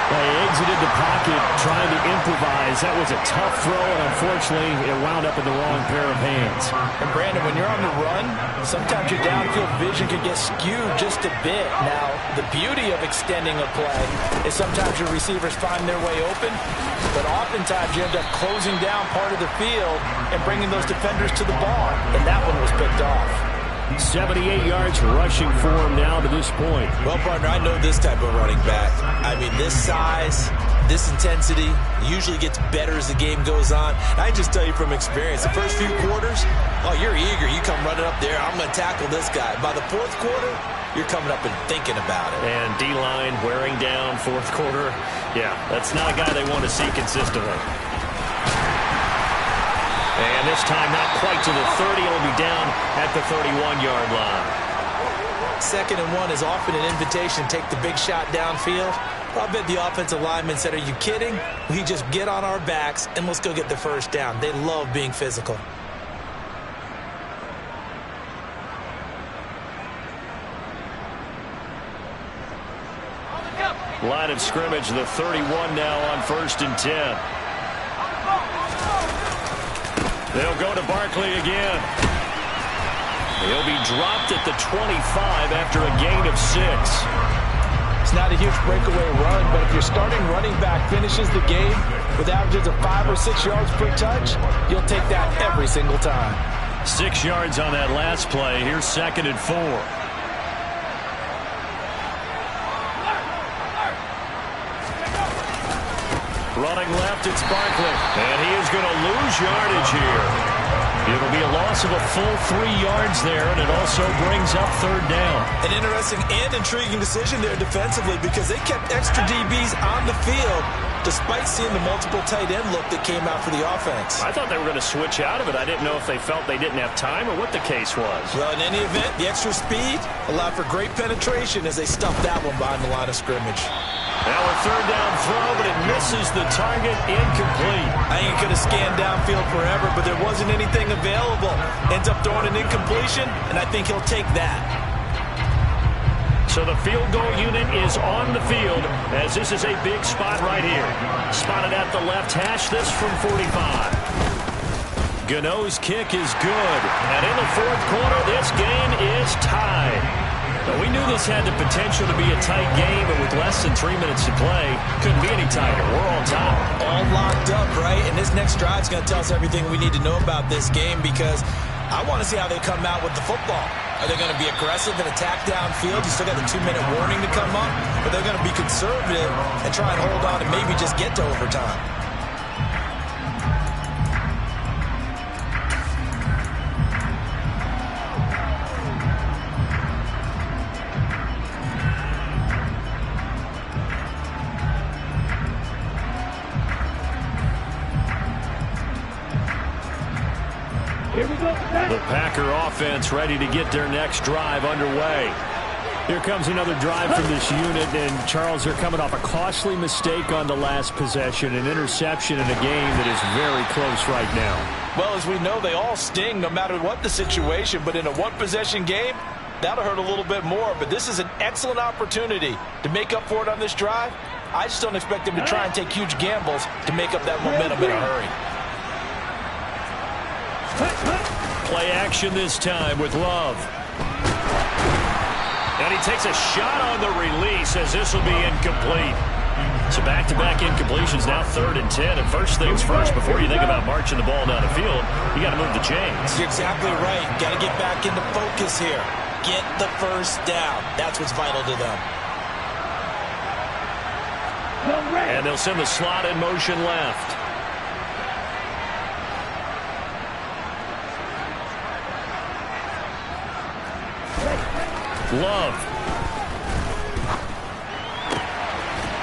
They exited the pocket trying to improvise. That was a tough throw, and unfortunately, it wound up in the wrong pair of hands. And Brandon, when you're on the run, sometimes your downfield vision can get skewed just a bit. Now, the beauty of extending a play is sometimes your receivers find their way open, but oftentimes you end up closing down part of the field and bringing those defenders to the ball, and that one was picked off. 78 yards rushing for him now to this point. Well, partner, I know this type of running back. I mean, this size, this intensity usually gets better as the game goes on. I just tell you from experience, the first few quarters, oh, you're eager. You come running up there, I'm going to tackle this guy. By the 4th quarter, you're coming up and thinking about it. And D-line wearing down 4th quarter. Yeah, that's not a guy they want to see consistently. And this time not quite to the 30. It'll be down at the 31-yard line. 2nd and 1 is often an invitation to take the big shot downfield. Well, I bet the offensive linemen said, are you kidding? We just get on our backs and let's go get the 1st down. They love being physical. Line of scrimmage, the 31 now on 1st and 10. They'll go to Barkley again. He'll be dropped at the 25 after a gain of 6. It's not a huge breakaway run, but if your starting running back finishes the game with averages of 5 or 6 yards per touch, you'll take that every single time. 6 yards on that last play. Here's 2nd and 4. Running left, it's Barkley. And he is going to lose yardage here. It'll be a loss of a full 3 yards there, and it also brings up 3rd down. An interesting and intriguing decision there defensively because they kept extra DBs on the field despite seeing the multiple tight end look that came out for the offense. I thought they were going to switch out of it. I didn't know if they felt they didn't have time or what the case was. Well, in any event, the extra speed allowed for great penetration as they stuffed that one behind the line of scrimmage. Now a 3rd down throw, but it misses the target, incomplete. I ain't going to scan downfield forever, but there wasn't anything available. Ends up throwing an incompletion, and I think he'll take that. So So the field goal unit is on the field as this is a big spot right here. Spotted at the left hash, this from 45. Gano's kick is good. And in the fourth quarter, this game is tied. Now, we knew this had the potential to be a tight game, but with less than 3 minutes to play, couldn't be any tighter. We're on top. All locked up, right? And this next drive is going to tell us everything we need to know about this game because I want to see how they come out with the football. Are they going to be aggressive and attack downfield? You still got the 2-minute warning to come up. But they're going to be conservative and try and hold on and maybe just get to overtime. The Packer offense ready to get their next drive underway. Here comes another drive from this unit, and Charles, they're coming off a costly mistake on the last possession, an interception in a game that is very close right now. Well, as we know, they all sting no matter what the situation, but in a one-possession game, that'll hurt a little bit more. But this is an excellent opportunity to make up for it on this drive. I just don't expect them to try and take huge gambles to make up that momentum in a hurry. Play action this time with Love. And he takes a shot on the release as this will be incomplete. So back-to-back incompletions, now 3rd and 10. And first things first, before you think about marching the ball down the field, you got to move the chains. You're exactly right. Got to get back into focus here. Get the first down. That's what's vital to them. And they'll send the slot in motion left. Love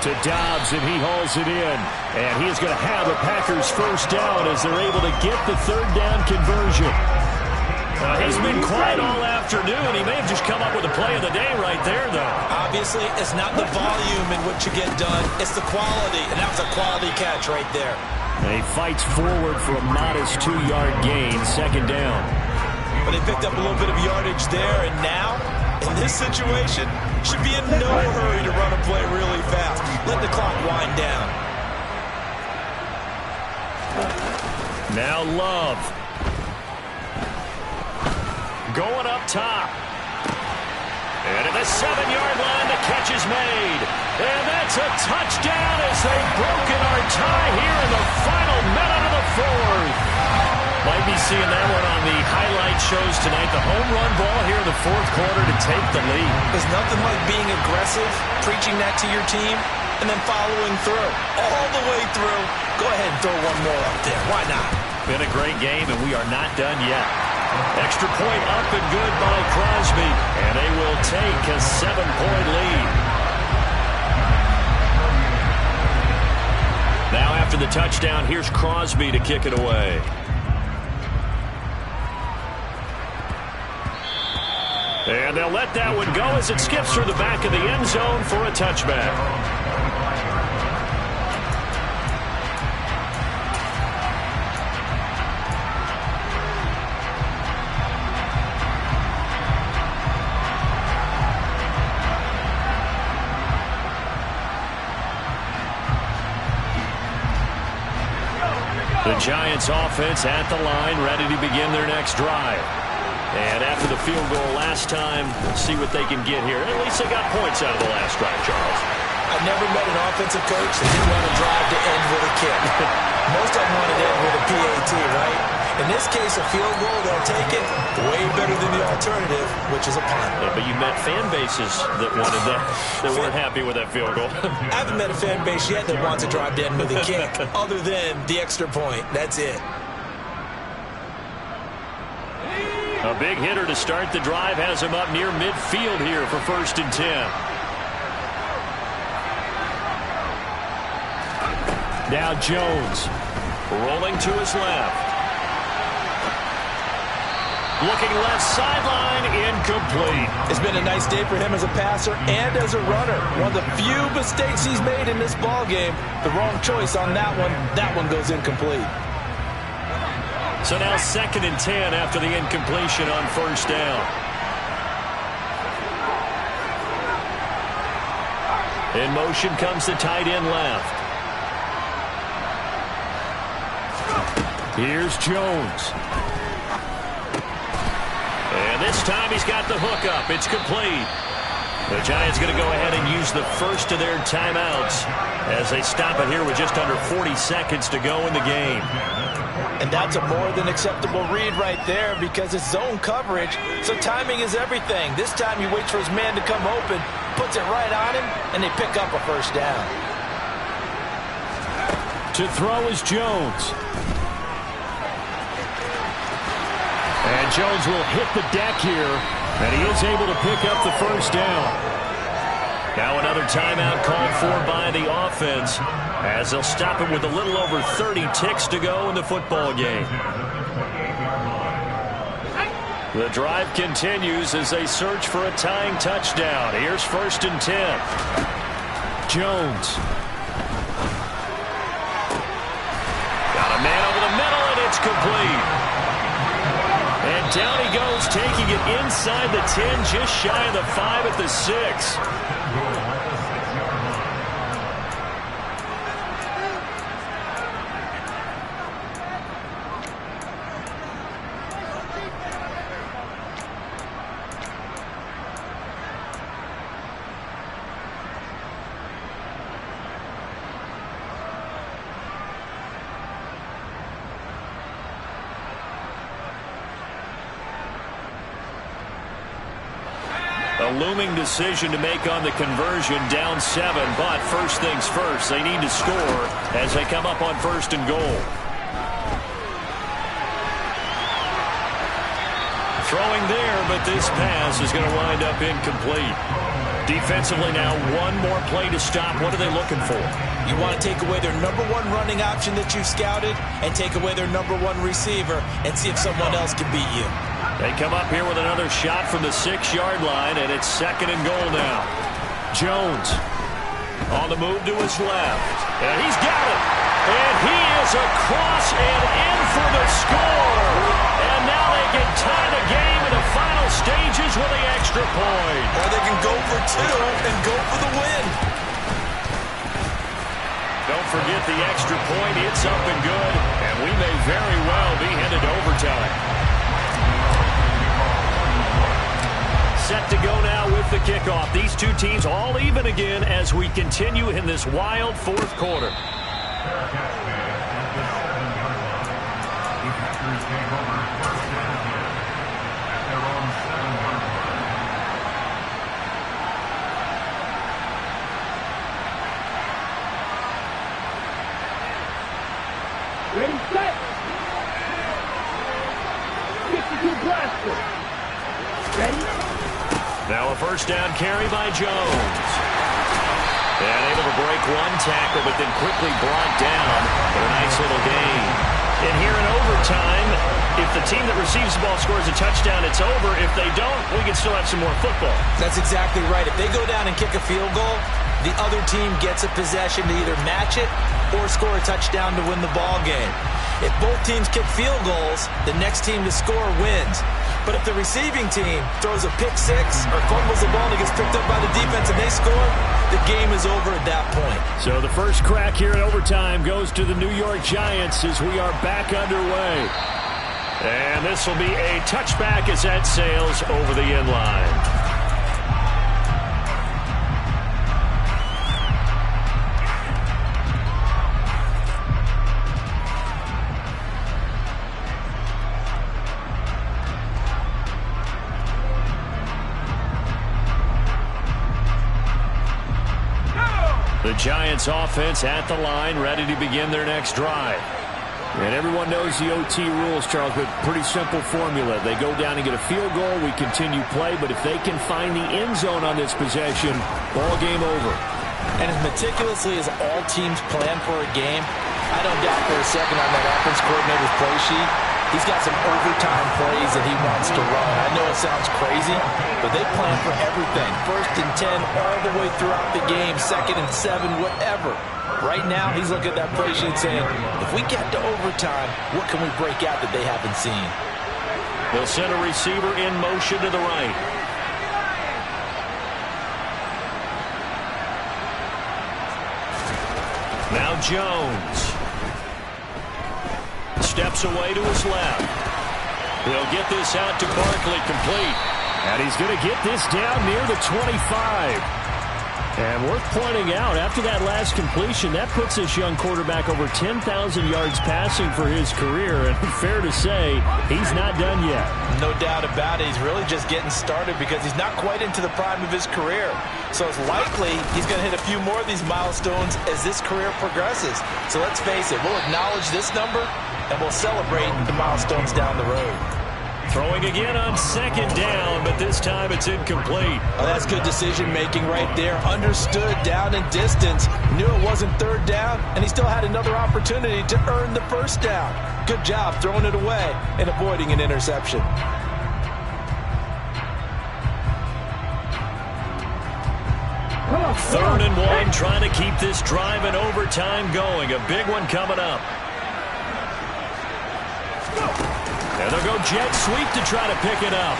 to Dobbs, and he hauls it in. And he is going to have the Packers first down as they're able to get the 3rd down conversion. He's been quiet all afternoon. He may have just come up with a play of the day right there, though. Obviously, it's not the volume in which you get done. It's the quality, and that was a quality catch right there. And he fights forward for a modest 2-yard gain, 2nd down. But they picked up a little bit of yardage there, and now, in this situation, should be in no hurry to run a play really fast. Let the clock wind down. Now Love. Going up top. And at the 7-yard line, the catch is made. And that's a touchdown as they've broken our tie here in the final minute of the 4th. Might be seeing that one on the highlight shows tonight. The home run ball here in the 4th quarter to take the lead. There's nothing like being aggressive, preaching that to your team, and then following through. All the way through. Go ahead and throw one more up there. Why not? Been a great game, and we are not done yet. Extra point up and good by Crosby. And they will take a 7-point lead. Now after the touchdown, here's Crosby to kick it away. And they'll let that one go as it skips through the back of the end zone for a touchback. The Giants offense at the line, ready to begin their next drive. And after the field goal last time, see what they can get here. At least they got points out of the last drive, Charles. I've never met an offensive coach that didn't want to drive to end with a kick. Most of them want to end with a PAT, right? In this case, a field goal, they'll take it. Way better than the alternative, which is a punt. Yeah, but you met fan bases that wanted that, that weren't happy with that field goal. I haven't met a fan base yet that wants to drive to end with a kick, other than the extra point. That's it. A big hitter to start the drive has him up near midfield here for 1st and 10. Now Jones. Rolling to his left. Looking left sideline, incomplete. It's been a nice day for him as a passer and as a runner. One of the few mistakes he's made in this ball game. The wrong choice on that one. That one goes incomplete. So now 2nd and 10 after the incompletion on 1st down. In motion comes the tight end left. Here's Jones. And this time he's got the hook up. It's complete. The Giants going to go ahead and use the first of their timeouts as they stop it here with just under 40 seconds to go in the game. And that's a more than acceptable read right there because it's zone coverage, so timing is everything. This time he waits for his man to come open, puts it right on him, and they pick up a first down. To throw is Jones. And Jones will hit the deck here, and he is able to pick up the first down. Now another timeout called for by the offense as they'll stop it with a little over 30 ticks to go in the football game. The drive continues as they search for a tying touchdown. Here's 1st and 10. Jones. Got a man over the middle, and it's complete. And down he goes, taking it inside the 10, just shy of the 5 at the 6. A looming decision to make on the conversion, down 7, but first things first, they need to score as they come up on 1st and goal. Throwing there, but this pass is going to wind up incomplete. Defensively now, one more play to stop. What are they looking for? You want to take away their #1 running option that you've scouted and take away their #1 receiver and see if someone else can beat you. They come up here with another shot from the 6-yard line, and it's 2nd and goal now. Jones on the move to his left, and he's got it. And he is across and in for the score. And now they can tie the game in the final stages with the extra point. Or they can go for 2 and go for the win. Don't forget the extra point. It's up and good, and we may very well be headed to overtime. Set to go now with the kickoff. These two teams all even again as we continue in this wild 4th quarter. Ready, set. 52 blaster. Ready? Now a first down carry by Jones. And able to break one tackle, but then quickly brought down for a nice little gain. And here in overtime, if the team that receives the ball scores a touchdown, it's over. If they don't, we can still have some more football. That's exactly right. If they go down and kick a field goal, the other team gets a possession to either match it or score a touchdown to win the ball game. If both teams kick field goals, the next team to score wins. But if the receiving team throws a pick 6 or fumbles the ball and it gets picked up by the defense and they score, the game is over at that point. So the first crack here in overtime goes to the New York Giants as we are back underway. And this will be a touchback as that sails over the end line. The Giants offense at the line, ready to begin their next drive. And everyone knows the OT rules, Charles, but pretty simple formula. They go down and get a field goal, we continue play, but if they can find the end zone on this possession, ball game over. And as meticulously as all teams plan for a game, I don't doubt for a second on that offense coordinator's play sheet, he's got some overtime plays that he wants to run. I know it sounds crazy, but they plan for everything. 1st and 10 all the way throughout the game, 2nd and 7, whatever. Right now, he's looking at that play sheet saying, if we get to overtime, what can we break out that they haven't seen? They'll send a receiver in motion to the right. Now Jones. Steps away to his left. He'll get this out to Barkley, complete. And he's going to get this down near the 25. And worth pointing out, after that last completion, that puts this young quarterback over 10,000 yards passing for his career. And fair to say, he's not done yet. No doubt about it. He's really just getting started because he's not quite into the prime of his career. So it's likely he's going to hit a few more of these milestones as this career progresses. So let's face it, we'll acknowledge this number and we'll celebrate the milestones down the road. Throwing again on second down, but this time it's incomplete. Oh, that's good decision-making right there. Understood down and distance. Knew it wasn't third down, and he still had another opportunity to earn the first down. Good job throwing it away and avoiding an interception. Third and one, trying to keep this drive in overtime going. A big one coming up. And they'll go jet sweep to try to pick it up.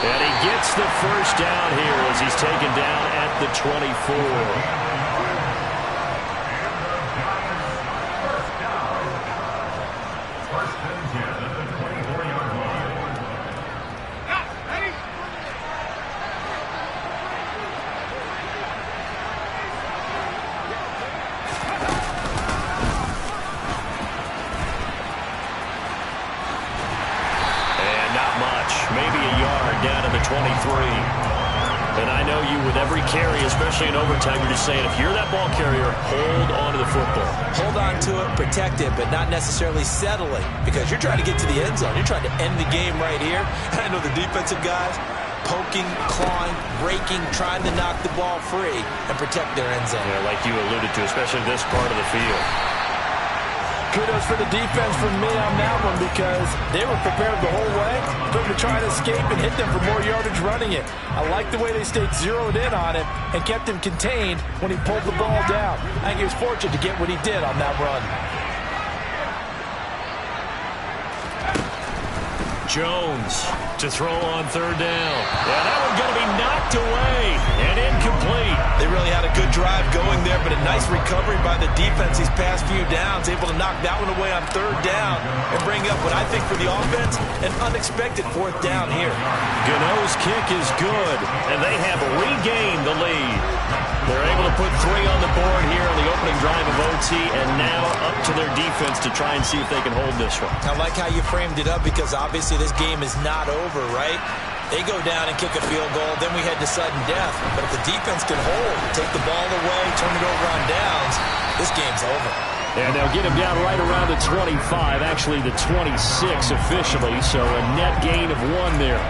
And he gets the first down here as he's taken down at the 24. Down to the 23. And I know you, with every carry, especially in overtime, you're just saying, if you're that ball carrier, hold on to the football. Hold on to it, protect it, but not necessarily settle it, because you're trying to get to the end zone. You're trying to end the game right here. And I know the defensive guys poking, clawing, breaking, trying to knock the ball free and protect their end zone. Yeah, like you alluded to, especially this part of the field. Kudos for the defense from me on that one because they were prepared the whole way for him to try and escape and hit them for more yardage running it. I like the way they stayed zeroed in on it and kept him contained when he pulled the ball down. I think he was fortunate to get what he did on that run. Jones to throw on third down. Yeah, that one's going to be knocked away and incomplete. They really had a good drive going there, but a nice recovery by the defense these past few downs, able to knock that one away on third down and bring up what I think for the offense, an unexpected fourth down here. Gano's kick is good, and they have regained the lead. They're able to put 3 on the board here on the opening drive of OT, and now up to their defense to try and see if they can hold this one. I like how you framed it up because obviously this game is not over, right? They go down and kick a field goal, then we head to sudden death. But if the defense can hold, take the ball away, turn it over on downs, this game's over. And they'll get him down right around the 25, actually the 26 officially, so a net gain of 1 there.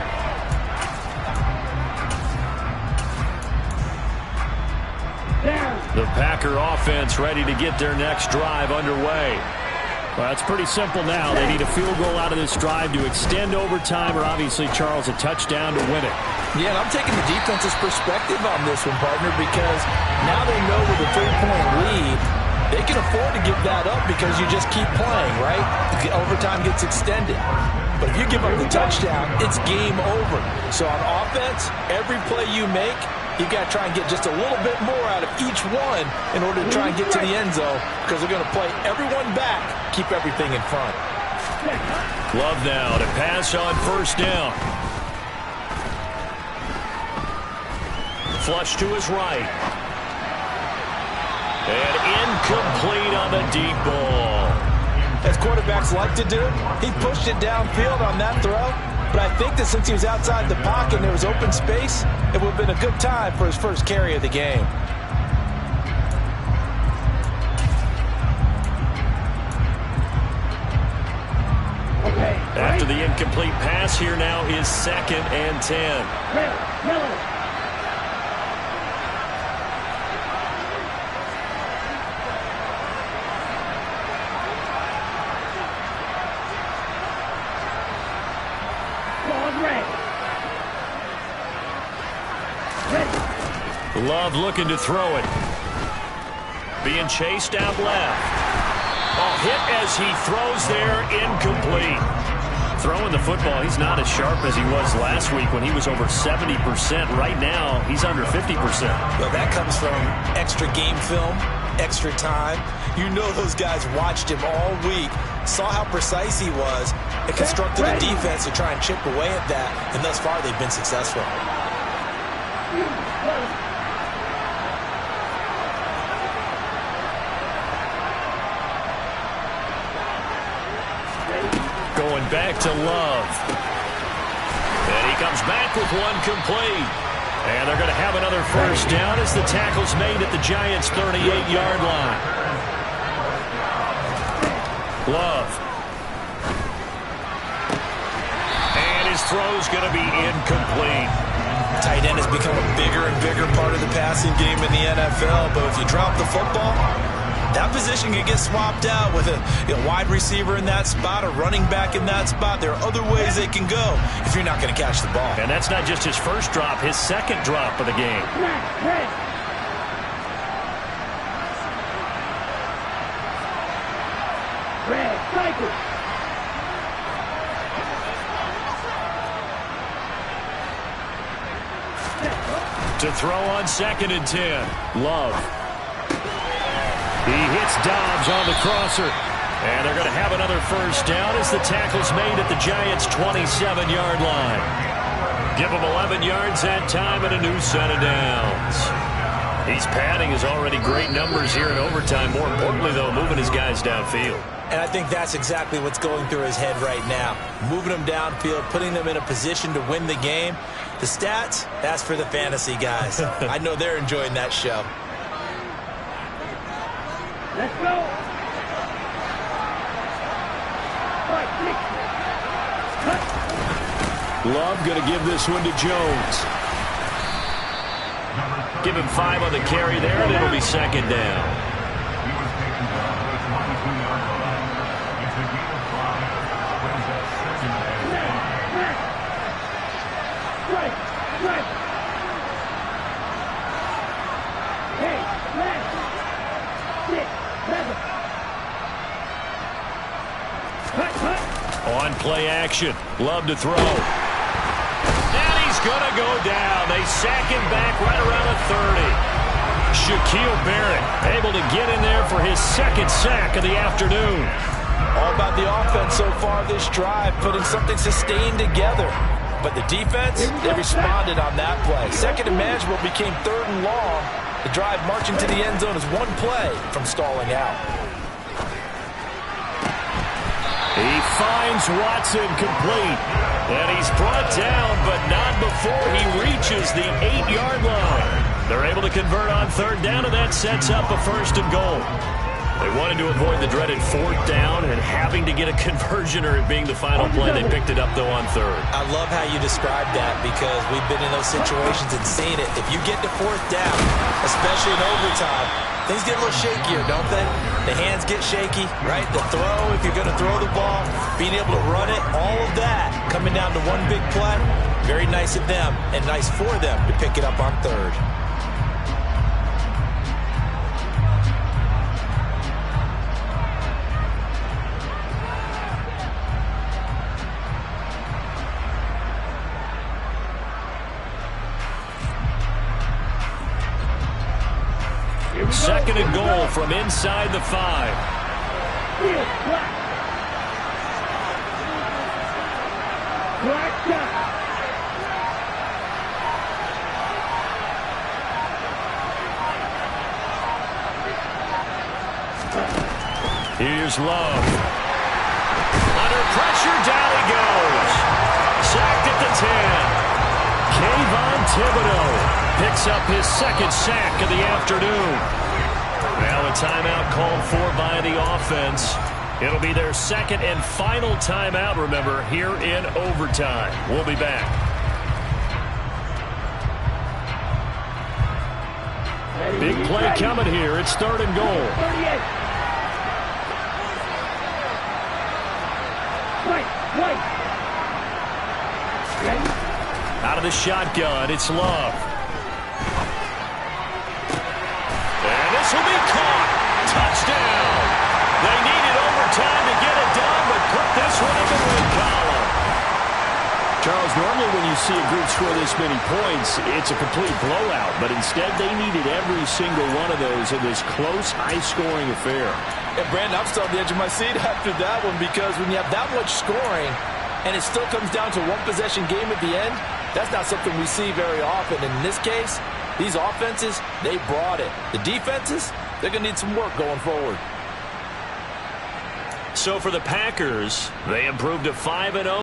The Packer offense ready to get their next drive underway. Well, it's pretty simple now. They need a field goal out of this drive to extend overtime or obviously, Charles, a touchdown to win it. Yeah, and I'm taking the defense's perspective on this one, partner, because now they know with a 3-point lead, they can afford to give that up because you just keep playing, right? The overtime gets extended. But if you give up the touchdown, it's game over. So on offense, every play you make, you've got to try and get just a little bit more out of each one in order to try and get to the end zone because they're going to play everyone back, keep everything in front. Love now to pass on first down. Flush to his right. And incomplete on the deep ball. As quarterbacks like to do, he pushed it downfield on that throw. But I think that since he was outside the pocket and there was open space, it would have been a good time for his first carry of the game. After the incomplete pass, here now is 2nd and 10. Love looking to throw it. Being chased out left. Oh, hit as he throws there, incomplete. Throwing the football, he's not as sharp as he was last week when he was over 70%. Right now, he's under 50%. Well, that comes from extra game film, extra time. You know those guys watched him all week, saw how precise he was, and constructed a defense to try and chip away at that, and thus far they've been successful. Going back to Love. And he comes back with one complete. And they're going to have another first down as the tackle's made at the Giants' 38-yard line. Love. And his throw's going to be incomplete. Tight end has become a bigger and bigger part of the passing game in the NFL, but if you drop the football, that position can get swapped out with a wide receiver in that spot, a running back in that spot. There are other ways they can go if you're not going to catch the ball. And that's not just his first drop, his second drop of the game. Red, cycle. To throw on 2nd and 10. Love. He hits Dobbs on the crosser. And they're going to have another first down as the tackle's made at the Giants' 27-yard line. Give them 11 yards that time and a new set of downs. He's padding his already great numbers here in overtime. More importantly, though, moving his guys downfield. And I think that's exactly what's going through his head right now. Moving them downfield, putting them in a position to win the game. The stats, that's for the fantasy guys. I know they're enjoying that show. Let's go. Love going to give this one to Jones. Give him 5 on the carry there, and it'll be 2nd down. On play action, Love to throw. And he's going to go down. They sack him back right around the 30. Shaquille Barrett able to get in there for his second sack of the afternoon. All about the offense so far this drive, putting something sustained together. But the defense, they responded on that play. 2nd and manageable became 3rd and long. The drive marching to the end zone is one play from stalling out. He finds Watson complete. And he's brought down, but not before he reaches the 8-yard line. They're able to convert on 3rd down, and that sets up a 1st and goal. They wanted to avoid the dreaded 4th down and having to get a conversion or it being the final play. They picked it up, though, on 3rd. I love how you described that because we've been in those situations and seen it. If you get to 4th down, especially in overtime, things get a little shakier, don't they? The hands get shaky, right? The throw, if you're going to throw the ball, being able to run it, all of that coming down to one big play. Very nice of them and nice for them to pick it up on 3rd. Second and goal from inside the 5. Here's Love. Under pressure, down he goes. Sacked at the 10. Kayvon Thibodeau picks up his 2nd sack of the afternoon. Now a timeout called for by the offense. It'll be their 2nd and final timeout, remember, here in overtime. We'll be back. Big play coming here. It's 3rd and goal. Out of the shotgun, it's Love. And this will be caught. Touchdown. They needed overtime to get it done, but put this one in the win column. Charles, normally when you see a group score this many points, it's a complete blowout. But instead, they needed every single one of those in this close, high-scoring affair. And, Brandon, I'm still on the edge of my seat after that one, because when you have that much scoring and it still comes down to one-possession game at the end, that's not something we see very often. In this case, these offenses, they brought it. The defenses, they're going to need some work going forward. So for the Packers, they improved to 5-0.